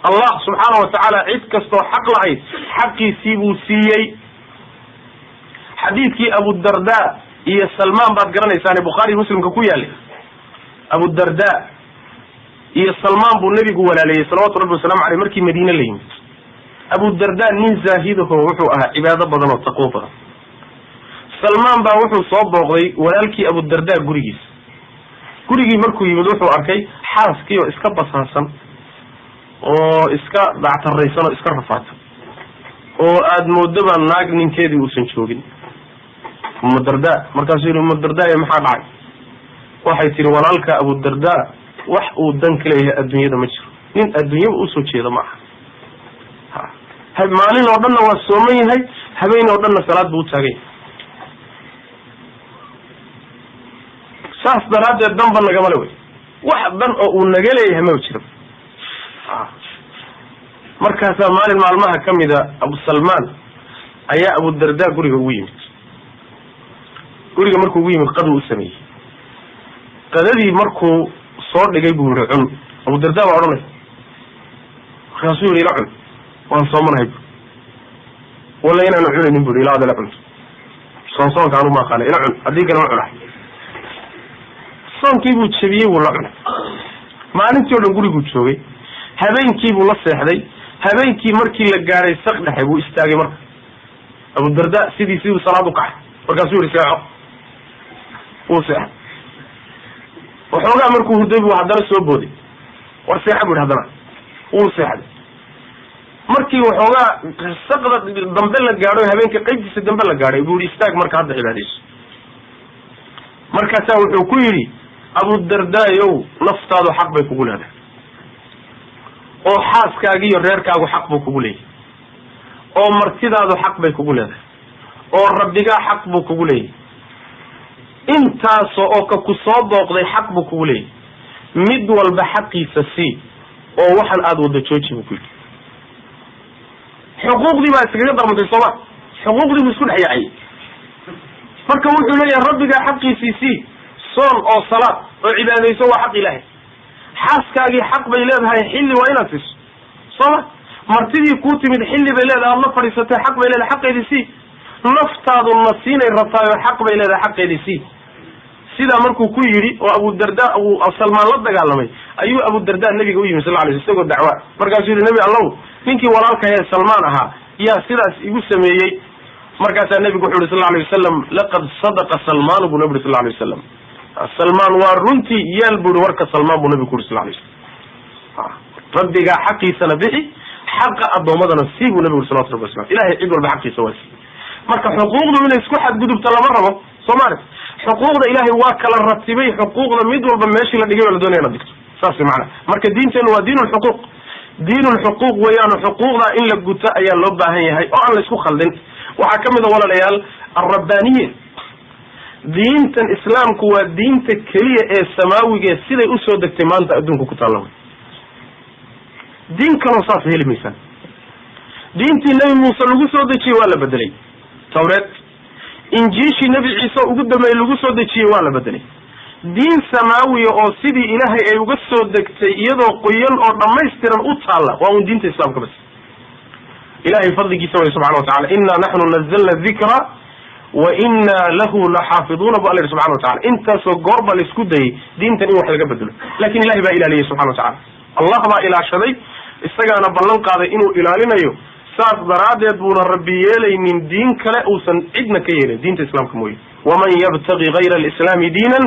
allah subxaana watacaala cid kastoo xaq lahayd xaqiisii buu siiyey xadiidkii abudarda iyo salmaan baad garanaysaane bukhaari muslimka ku yaalay abudarda iyo salmaan buu nebigu walaaleyey salawatu rabbi wasalamu aleyh markii madiine la yimid abudarda nin zaahidaho wuxuu ahaa cibaado badan oo taqwo badan salmaan baa wuxuu soo booqday walaalkii abudarda gurigii markuu yimid wuxuu arkay xaaskii oo iska basaasan oo iska dactaraysan oo iska rafaadsan oo aad moodaba naag ninkeedii uusan joogin umadarda markaasuu yihi umadarda maxaa dhacay waxay tihi walaalka abudarda wax uu dan ka leeyahay adduunyada ma jiro nin adduunyaba usoo jeeda ma aha maalin oo dhanna waa sooman yahay habeen oo dhanna salaad buu taagay saas daraadeed danba nagama le wey wax dan oo uu naga leeyahay ma jiro markaasaa maalin maalmaha kamida Abu Salman ayaa Abu Darda guriga ugu yimid guriga markuu ugu yimid qadu u sameeyay qadadii markuu soo dhigay buu cun Abu Darda waa oranay rasuul ila cun waan soomanahay wala inaan cunin buu ila adala cun soonka aanu ma qala ila cun hadii kale ma cunay sonkii buu jabiyay wala cun maalintii oo dhan gurigu joogay habeenkii buu la seexday habeenkii markii la gaaray saq dhaxay buu istaagay marka Abu Darda sidii salaadu kacay markaasuu yiri saaco oo saaco waxoogaa markuu hurday buu haddana soo booday war seexa buu haddana uu seexday markii waxoogaa saqda dambe la gaadho habeenkii qaybtiisa dambe la gaadhay buu istaag marka hadda cibaadayso markaas wuxuu ku yiri Abu Darda yow naftaadu xaq bay kugu leedahay oo xaaskaaga iyo reerkaagu xaq buu kugu leeyahay oo martidaadu xaq bay kugu leedahay oo rabbiga xaq buu kugu leeyahay intaas oo ka ku soo dooqday xaq buu kugu leeyahay mid walba xaqiisa si oo waxan aad wada jooji buu ku yiri xuquuqdii baa iskaga darmatay Soomaa xuquuqdii buu isku dhaxyay marka wuxuu leeyahay rabbiga xaqiisa si soon oo salaad oo cibaadayso waa xaq Ilaahay xaaskaagii xaq bay leedahay xilli waa inaad siiso Soomaa martidii ku timid xilli bay leedahay la fariisatay xaq bay leedahay xaqeedii si naftaadu nasiinay rabtaayo xaq bay leedahay xaqeedii si sida markuu ku yiri oo Abu Darda Abu Salman la dagaalamay ayuu Abu Darda nabiga u yimid sallallahu alayhi wasallam dacwa markaasuu yiri nabi Allah ninkii walaalka ee Salman ahaa yaa sidaas igu sameeyay markaasaa nabigu wuxuu yiri sallallahu alayhi wasallam laqad sadaqa Salman ibn Nabi sallallahu alayhi wasallam Salman waa runtii yeel buu warka Salman ibn Nabi sallallahu alayhi wasallam rabbiga xaqiisana bixi xaqa adoomadana siibu nabi sallallahu alayhi wasallam ilaahay cid walba xaqiisa waa marka xuquuqdu inay isku xad gudubta lama rabo Soomaali xuquuqda ilaahay waa kala ratibay xuquuqda mid walba meeshii la dhigay la doonayna digto saas macna marka diinteenu waa diinul xuquuq wayaan xuquuqda in la guto ayaa loo baahan yahay oo aan la isku khaldin waxa kamid ah walaalayaal ar-rabbaaniyya diintan islaamku waa diinta kaliya ee samaawiga siday u soo degtay maanta adduunka ku taalo diin kale saas helmaysan diintii nabi Muuse lagu soo dejiyay waa la bedelay tawreed injiishi nabi Ciise ugu damay lagu soo dejiyay waa la bedelay diin samaawi oo sidii ilaahay ay uga soo degtay iyadoo qoyan oo dhameystiran u taala waa un diinta islaamka bas ilaahay fadligiisa wa subhanahu wa ta'ala inna nahnu nazzalna dhikra wa inna lahu lahafiduna bi Allah subhanahu wa ta'ala inta soo gorba la isku day diintan in wax laga bedelo laakiin ilaahay baa ilaaliyay subhanahu wa ta'ala Allah baa ilaashaday isagaana ballan qaaday inuu ilaalinayo saas daraadeed buuna rabbi yeelaynin diin kale uusan cidna ka yeelin diinta islaamka mooye waman yabtaghi ghayra al-islam diinan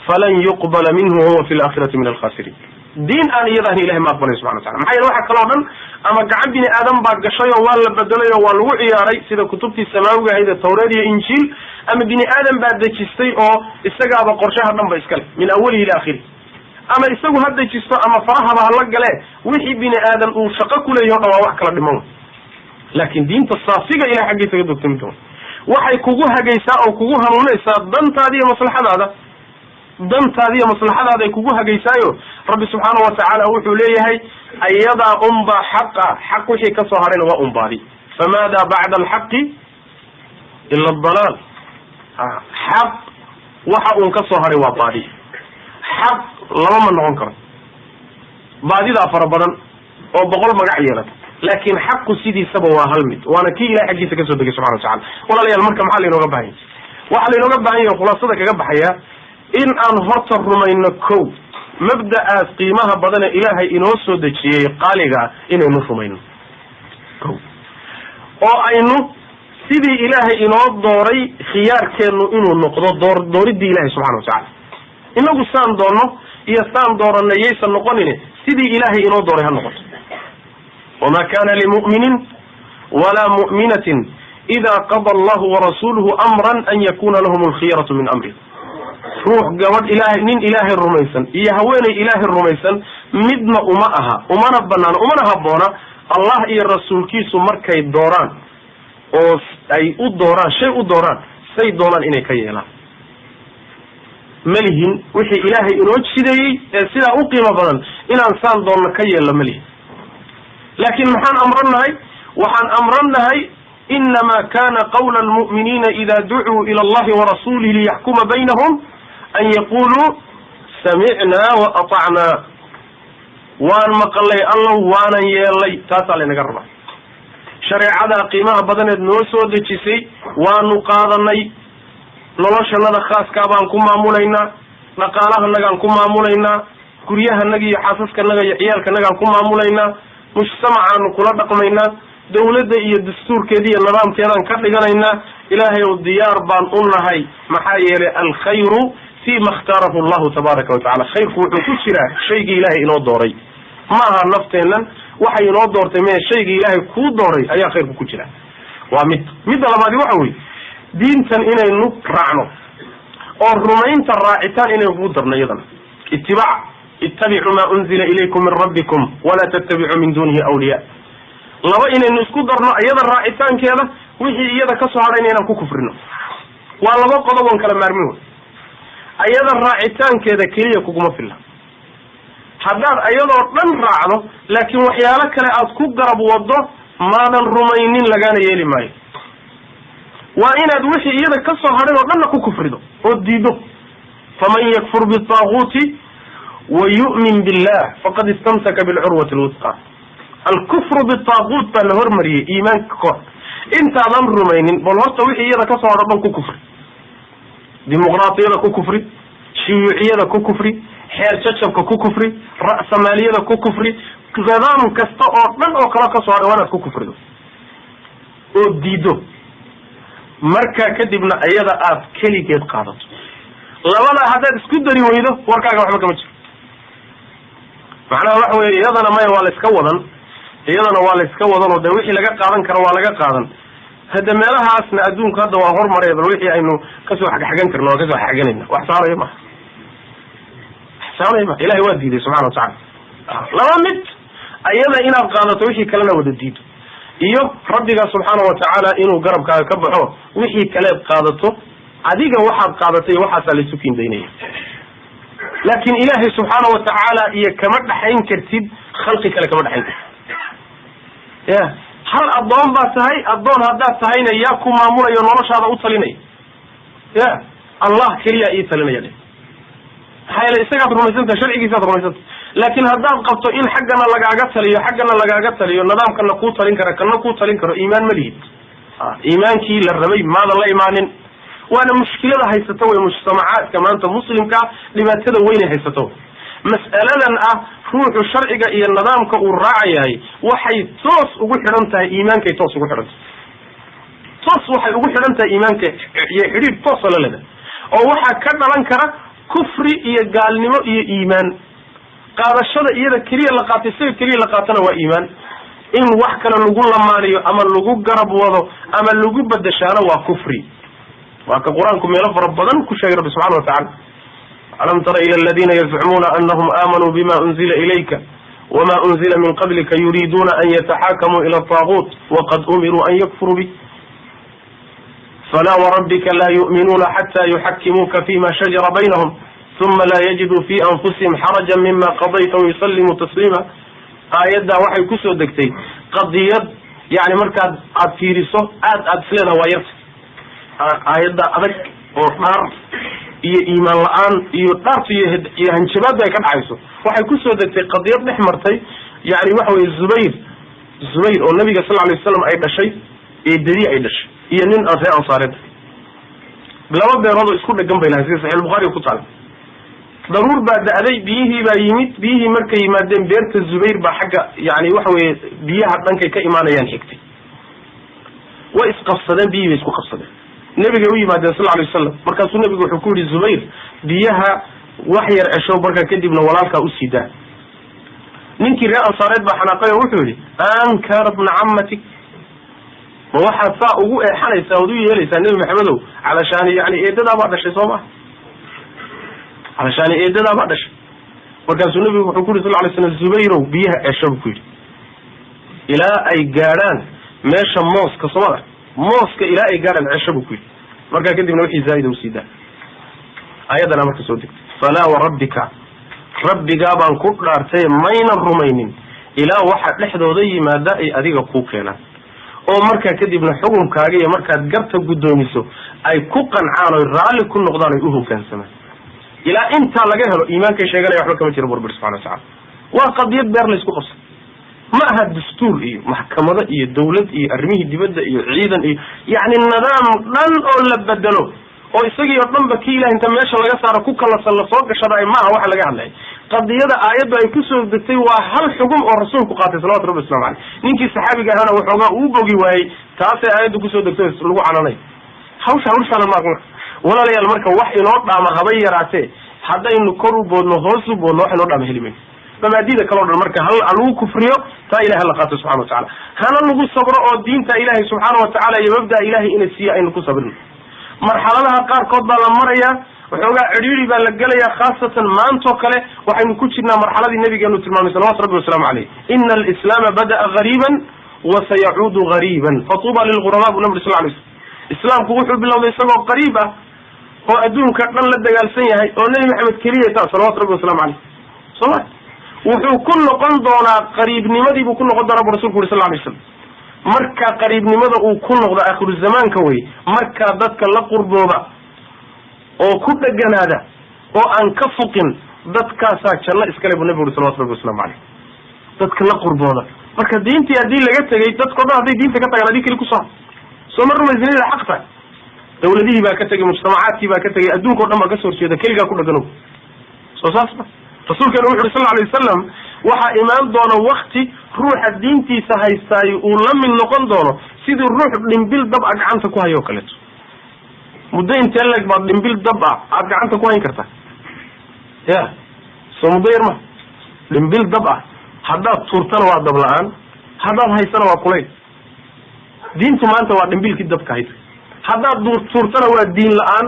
falan yuqbala minhu huwa fi al-akhirati min al-khasirin diin aan iyadaani ilaahay ma aqbalay subhanahu wa ta'ala maxay waxa kale oo dhan ama gacan bini aadam baa gashay oo waa la bedelay oo waa lagu ciyaaray sida kutubtii samaawiga ahayd tawreed iyo injiil ama bini aadam baa dejistay oo isagaaba qorshaha dhanba iskale min awwalihi ila akhirih ama isagu hadda jisto ama farahaba la gale wixii bini aadam uu shaqo ku leeyahay oo wax kala dhiman laakiin diinta saafiga ilaahay xaqiisa ka dogtay waxay kugu hagaysaa oo kugu hanuunaysaa dantaada iyo maslaxadaada ay kugu hagaysaayo rabbi subhanahu wa ta'ala wuxuu leeyahay ayada umba xaq wixii ka soo harayna waa umbaadi famada ba'da al-haqq illa ad-dalal xaq waxa uu ka soo haray waa baadi xaq lama ma noqon karo baadida fara badan oo boqol magac yeelata laakiin xaqu sidiisaba waa hal mid waana kii ilaahay xaqiisa ka soo degay subhanahu wa ta'ala walaalayaal marka maxaa la inooga baahan waxa la inooga baahan yahay khulaasada kaga baxaya in aan horta rumayno kow mabda'aas qiimaha badan ee ilaahay inoo soo dejiyay qaaliga inaynu rumayno oo aynu sidii ilaahay inoo dooray khiyaarkeenu inuu noqdo dooridii ilaahay subhanahu wa ta'ala inagu saan doono iyo saan dooranayaysan noqonin sidii ilaahay inoo dooray ha noqoto وما كان لمؤمن ولا مؤمنة إذا قضى الله ورسوله أمرا أن يكون لهم الخيرة من أمره روح قواد إله الرميسان إيا هوين إله الرميسان مدنا أمأها أمنا بنانا أمنا هبونا الله iyo rasuulkiisu markay dooraan oo ay u dooraan shay u dooraan say doonaan inay ka yeelaan malihin wixii ilaahay inoo jideeyay ee sida u qiimo badan inaan saan doonno ka yeelno malihin laakiin maxaan amranahay waxaan amranahay inma kana qawla almu'minina idha du'uu ila allahi wa rasulihi liyahkuma baynahum an yaquluu samicna wa ata'na waan maqlay allah waanan yeelay taasaa laynaga rabaa shareecada qiimaha badaneed noo soo dejisay waanu qaadanay noloshanada khaaska baan ku maamulaynaa dhaqaalahanagaan ku maamulaynaa guryahanaga iyo xaasaskanaga iyo ciyaalkanagaan ku maamulaynaa mujtamacaanu kula dhaqmaynaa dawladda iyo dastuurkeeda iyo nidaamkeedaan ka dhiganaynaa ilaahay oo diyaar baan u nahay maxaa yeelay alkhayru fima ikhtarahu allahu tabaaraka watacala khayrku wuxuu ku jiraa shaygii ilaahay inoo dooray maaha nafteennan waxay inoo doortay mee shaygii ilaahay kuu dooray ayaa khayrku ku jira waa midda labaadi waxa weye diintan inaynu raacno oo rumaynta raacitaan inaynu kugu darno iyadana ittabicuu maa unzila ilaykum min rabbikum walaa tattabicuu min dunihi awliya laba inaynu isku darno iyada raacitaankeeda wixii iyada kasoo hadhayna inaan ku kufrino waa laba qodob oon kala maarmin wey iyada raacitaankeeda keliya kuguma filla haddaad iyadoo dhan raacdo laakiin waxyaalo kale aad ku garab wado maadan rumaynin lagaana yeeli maayo waa inaad wixii iyada kasoo hadhay oo dhanna ku kufrido oo diido faman yakfur bitaaguuti wa yu'min billah faqad istamsaka bilcurwati lwusqa alkufru bitaaguut baa la hormariyey iimaanka kahor intaadan rumaynin bal horta wixii iyada kasoo hadho dhan ku kufri dimuqraatiyada ku kufri shuyuuciyada ku kufri xeer jajabka ku kufri ra'samaaliyada ku kufri nidaam kasta oo dhan oo kala kasoo hadhay waa inaad ku kufrido oo diido markaa kadibna iyada aad keligeed qaadato labada haddaad isku dari weydo warkaaga waxba kama jiro macnaha waxa weye iyadana maya waa la iska wadan iyadana waa la iska wadan oo de wixii laga qaadan karo waa laga qaadan hadda meelahaasna adduunka hadda waa hormaray bal wixii aynu kasoo xagxagan karno waa kasoo xagxaganayna wax saaraya ma ilahay waa diiday subxana watacala laba mid ayada inaad qaadato wixii kalena wada diido iyo rabbiga subxaana watacaala inuu garabkaaga ka baxo wixii kaleed qaadato adiga waxaad qaadatay waxaasaa laysu kiindaynaya laakin ilaahay subxaana watacaala iyo kama dhaxayn kartid khalqi kale kama dhaxayn kartid ya hal addoon baa tahay addoon haddaad tahayna yaa ku maamulayo noloshaada u talinaya ya allah keliya ii talinaya de maxaa yeele isagaad rumaysantaha sharcigiisaad rumaysantah laakin haddaad qabto in xaggana lagaaga taliyo xaggana lagaaga taliyo nidaamkana kuu talin kara kana kuu talin karo iimaan ma lihid iimaankii la rabay maadan la imaanin waana mushkilada haysato wey mujtamacaadka maanta muslimkaa dhibaatada weynay haysato mas'aladan ah ruuxu sharciga iyo nidaamka uu raacayahay waxay toos ugu xidhan tahay iimaankay toos ugu xidhan tahay toos waxay ugu xidhan tahay iimaanka iyo xidhiir toosoo la leda oo waxaa ka dhalan kara kufri iyo gaalnimo iyo iimaan qaadashada iyada keliya la qaatay isaga keliya la qaatana waa iimaan in wax kale lagu lamaaniyo ama lagu garab wado ama lagu badashaano waa kufri waa ka qur-aanku meelo fara badan ku sheegay rabbi subxana watacala alam tara ila aladina yazcumuuna anahum aamanuu bima unzila ilayka wama unzila min qablika yuriduna an yataxakamuu ila taaguut waqad umiruu an yakfuruu bih fala warabbika la yu'minuuna xata yuxakimuuka fima shajara baynahum uma laa yajiduu fi anfusihim xarajan mima qadayta wayusallimuu tasliima aayaddaa waxay kusoo degtay qadiyad yani markaad aad fiiriso aad isleedaha waa yarta aayadda adag oo dhaar iyo iimaan la-aan iyo dhaartu iyo hanjabaadda ay ka dhacayso waxay kusoo degtay qadiyad dhex martay yani waxa weye zubayr oo nabiga sal alay waslam ay dhashay eedadii ay dhashay iyo nin reer ansaareed laba beerood oo isku dhegan bay lahay sida saxiix bukhaari ku taala daruur baa da'day biyihii baa yimid biyihii markay yimaadeen beerta zubayr baa xagga yani waxa weye biyaha dhankay ka imaanayaan xigtay way isqabsadeen biyihii bay isku qabsadeen nabigay u yimaadeen sal alay wasalam markaasuu nabigu wuxuu ku yihi zubayr biyaha wax yar ceshow markaa kadibna walaalkaa usii daa ninkii reer ansaareed baa xanaaqay oo wuxuu yihi ankara bna camatik ma waxaad saa ugu eexanaysaa ood u yeelaysaa nebi maxamedow calashaani yani eedadaa baa dhashay soo maha calashaani eedadaa baa dhashay markaasuu nabigu wuxuu ku yiri sal lay slam zubayrow biyaha cesho bu ku yidhi ilaa ay gaadhaan meesha mooska somada mooska ilaa ay gaadhaan cesho buu ku yidhi markaa kadibna wixii zaa'ida usii daa ayadana marka soo degtay falaa warabbika rabbigaa baan ku dhaartay maynan rumaynin ilaa waxa dhexdooda yimaada ay adiga ku keenaan oo markaa kadibna xukunkaaga iyo markaad garta guddoomiso ay ku qancaan oo raalli ku noqdaan ay u hoggaansamaan ilaa intaa laga helo iimaankay sheeganaya waxba kama jiro burbur subxana watacaala waa qadiyad beer laysku qabsa ma aha dastuur iyo maxkamado iyo dawlad iyo arrimihii dibadda iyo ciidan iyo yacni nidaam dhan oo la bedelo oo isagii oo dhanba ki ilaah inta meesha laga saaro ku kalasan lasoo gashada maaha waxa laga hadlaya qadiyada aayaddu ay kusoo degtay waa hal xugum oo rasuulku qaatay salawatu rabbi waslamu caleyh ninkii saxaabiga ahana waxoogaa uu bogi waayey taasay aayaddu kusoo degtay lagu cananay hawshaan maaqma walaalayaal marka wax inoo dhaama haba yaraatee haddaynu kor u boodno hoos u boodno wax inoo dhaama heli mayno mabaadida kaleo dhan marka hal lagu kufriyo taa ilahay hala qaato subxana watacaala hana lagu sabro oo diinta ilaahay subxaana watacaala iyo mabda ilahay ina siiya aynu ku sabrino marxaladaha qaarkood baa la marayaa waxoogaa cidhiiri baa la gelayaa khaasatan maantoo kale waxaynu ku jirnaa marxaladii nabigeenu tilmaamay salawatu rabbi wasalaamu caleyh ina alislaama bada'a gariiban wasayacuudu gariiban fatuuba lilghurabaa bu nabri sal lay slm islaamku wuxuu bilowday isagoo qariib ah oo adduunka dhan la dagaalsan yahay oo nebi maxamed keliya taa salawatu rabbi waslamu caleyh soma wuxuu ku noqon doonaa qariibnimadii buu ku noqon doonaa bu rasulku uri sal lay slam marka qariibnimada uu ku noqdo aakhiru zamaanka wey markaa dadka la qurbooba oo ku dheganaada oo aan ka fuqin dadkaasaa janno iskale buu nabigu uri salawatu rabbi waslamu caleyh dadka la qurbooda marka diintii haddii laga tegay dadkao dhan hadday diinta ka tagaan adii keli kusoo soo ma rumaysin ila xaq tahay dawladihii baa ka tegay mujtamacaadkii baa ka tegay adduunka o dhan baa kasoo horjeeda keligaa ku dheganow soo saas ma rasuulkeena wuxu uri sal alay wasalam waxaa imaan doona wakti ruuxa diintiisa haystaayo uu la mid noqon doono sidii ruux dhimbil dab a gacanta ku hayo o kaleeto muddo intee leeg baad dhimbil dab ah aad gacanta ku hayn kartaa ya soo muddo yar ma dhimbil dab ah haddaad tuurtana waa dab la-aan haddaad haysana waa kulayl diintu maanta waa dhimbilkii dabka haysa haddaad tuurtana waa diin la-aan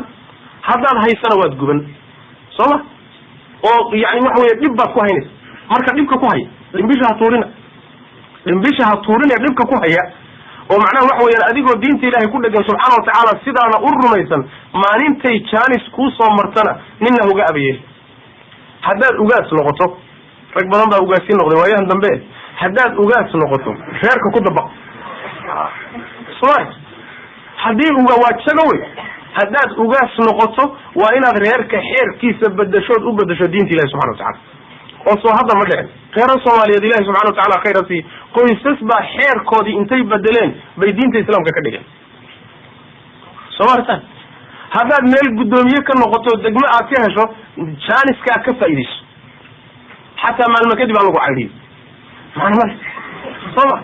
haddaad haysana waad guban soo ma oo yani waxa wey dhib baad ku haynaysa marka dhibka ku haya dhimbisha ha tuurina dhibka ku haya oo macnaha waxa weyaan adigoo diinta ilaahay ku dhegan subxaana watacaala sidaana u rumaysan maalintay jaanis kuu soo martana nina uga abayeeli haddaad ugaas noqoto rag badan baa ugaasi noqday waayahan dambe haddaad ugaas noqoto reerka ku dabaq soma haddii waa jago wey haddaad ugaas noqoto waa inaad reerka xeerkiisa bedashood u bedasho diinta ilahi subxana watacala oo soo hadda ma dhicin reeran soomaaliyeed ilahi subxana watacala khayra siiye qoysas baa xeerkoodii intay bedeleen bay diinta islaamka ka dhigeen soo maartaan haddaad meel guddoomiye ka noqoto degmo aad ka hesho jaaniskaa ka faaidayso xataa maalmo kadib aan lagu caydhiyo soma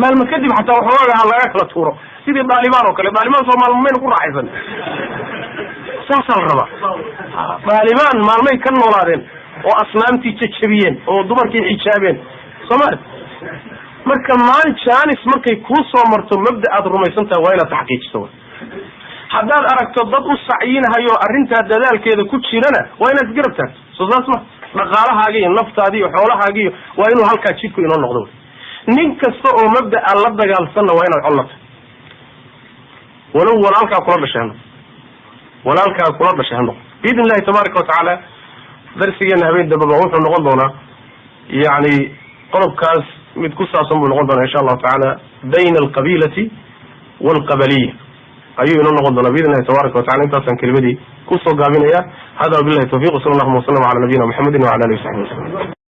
maalmo kadib xataa waxooga ha laga kala tuuro sidii dhaalibaan oo kale dhaalibaan soo maalmo mayna ku raaxaysan saasaa la rabaa dhaalibaan maalmay ka noolaadeen oo asnaamtii jajabiyeen oo dumarkii xijaabeen soomali marka maalin jaanis markay kuu soo marto mabda aad rumaysan tahay waa inaad taxqiijiso haddaad aragto dad u sacyinhayo arrintaa dadaalkeeda ku jirana waa inaad isgarab taagto soo saas ma dhaqaalahaaga iyo naftaadi iyo xoolahaagi iyo waa inuu halkaa jidku inoo noqdo nin kasta oo mabda'a la dagaalsanna waa inaad collata walow walaalkaa kula dhashay hanoq biidn illahi tabaaraka watacaala darsigeena habeen dambaba wuxuu noqon doonaa yani qodobkaas mid ku saabsan buu noqon doonaa insha allahu tacaala bayna alqabilati walqabaliya ayuu inoo noqon doonaa biidn illahi tabaaraka watacala intaasaan kelimadii kusoo gaabinaya hada wabillahi tawfiq sala allahuma wasalam ala nabiyina muxamedin wala alihi wasaxbi wasalam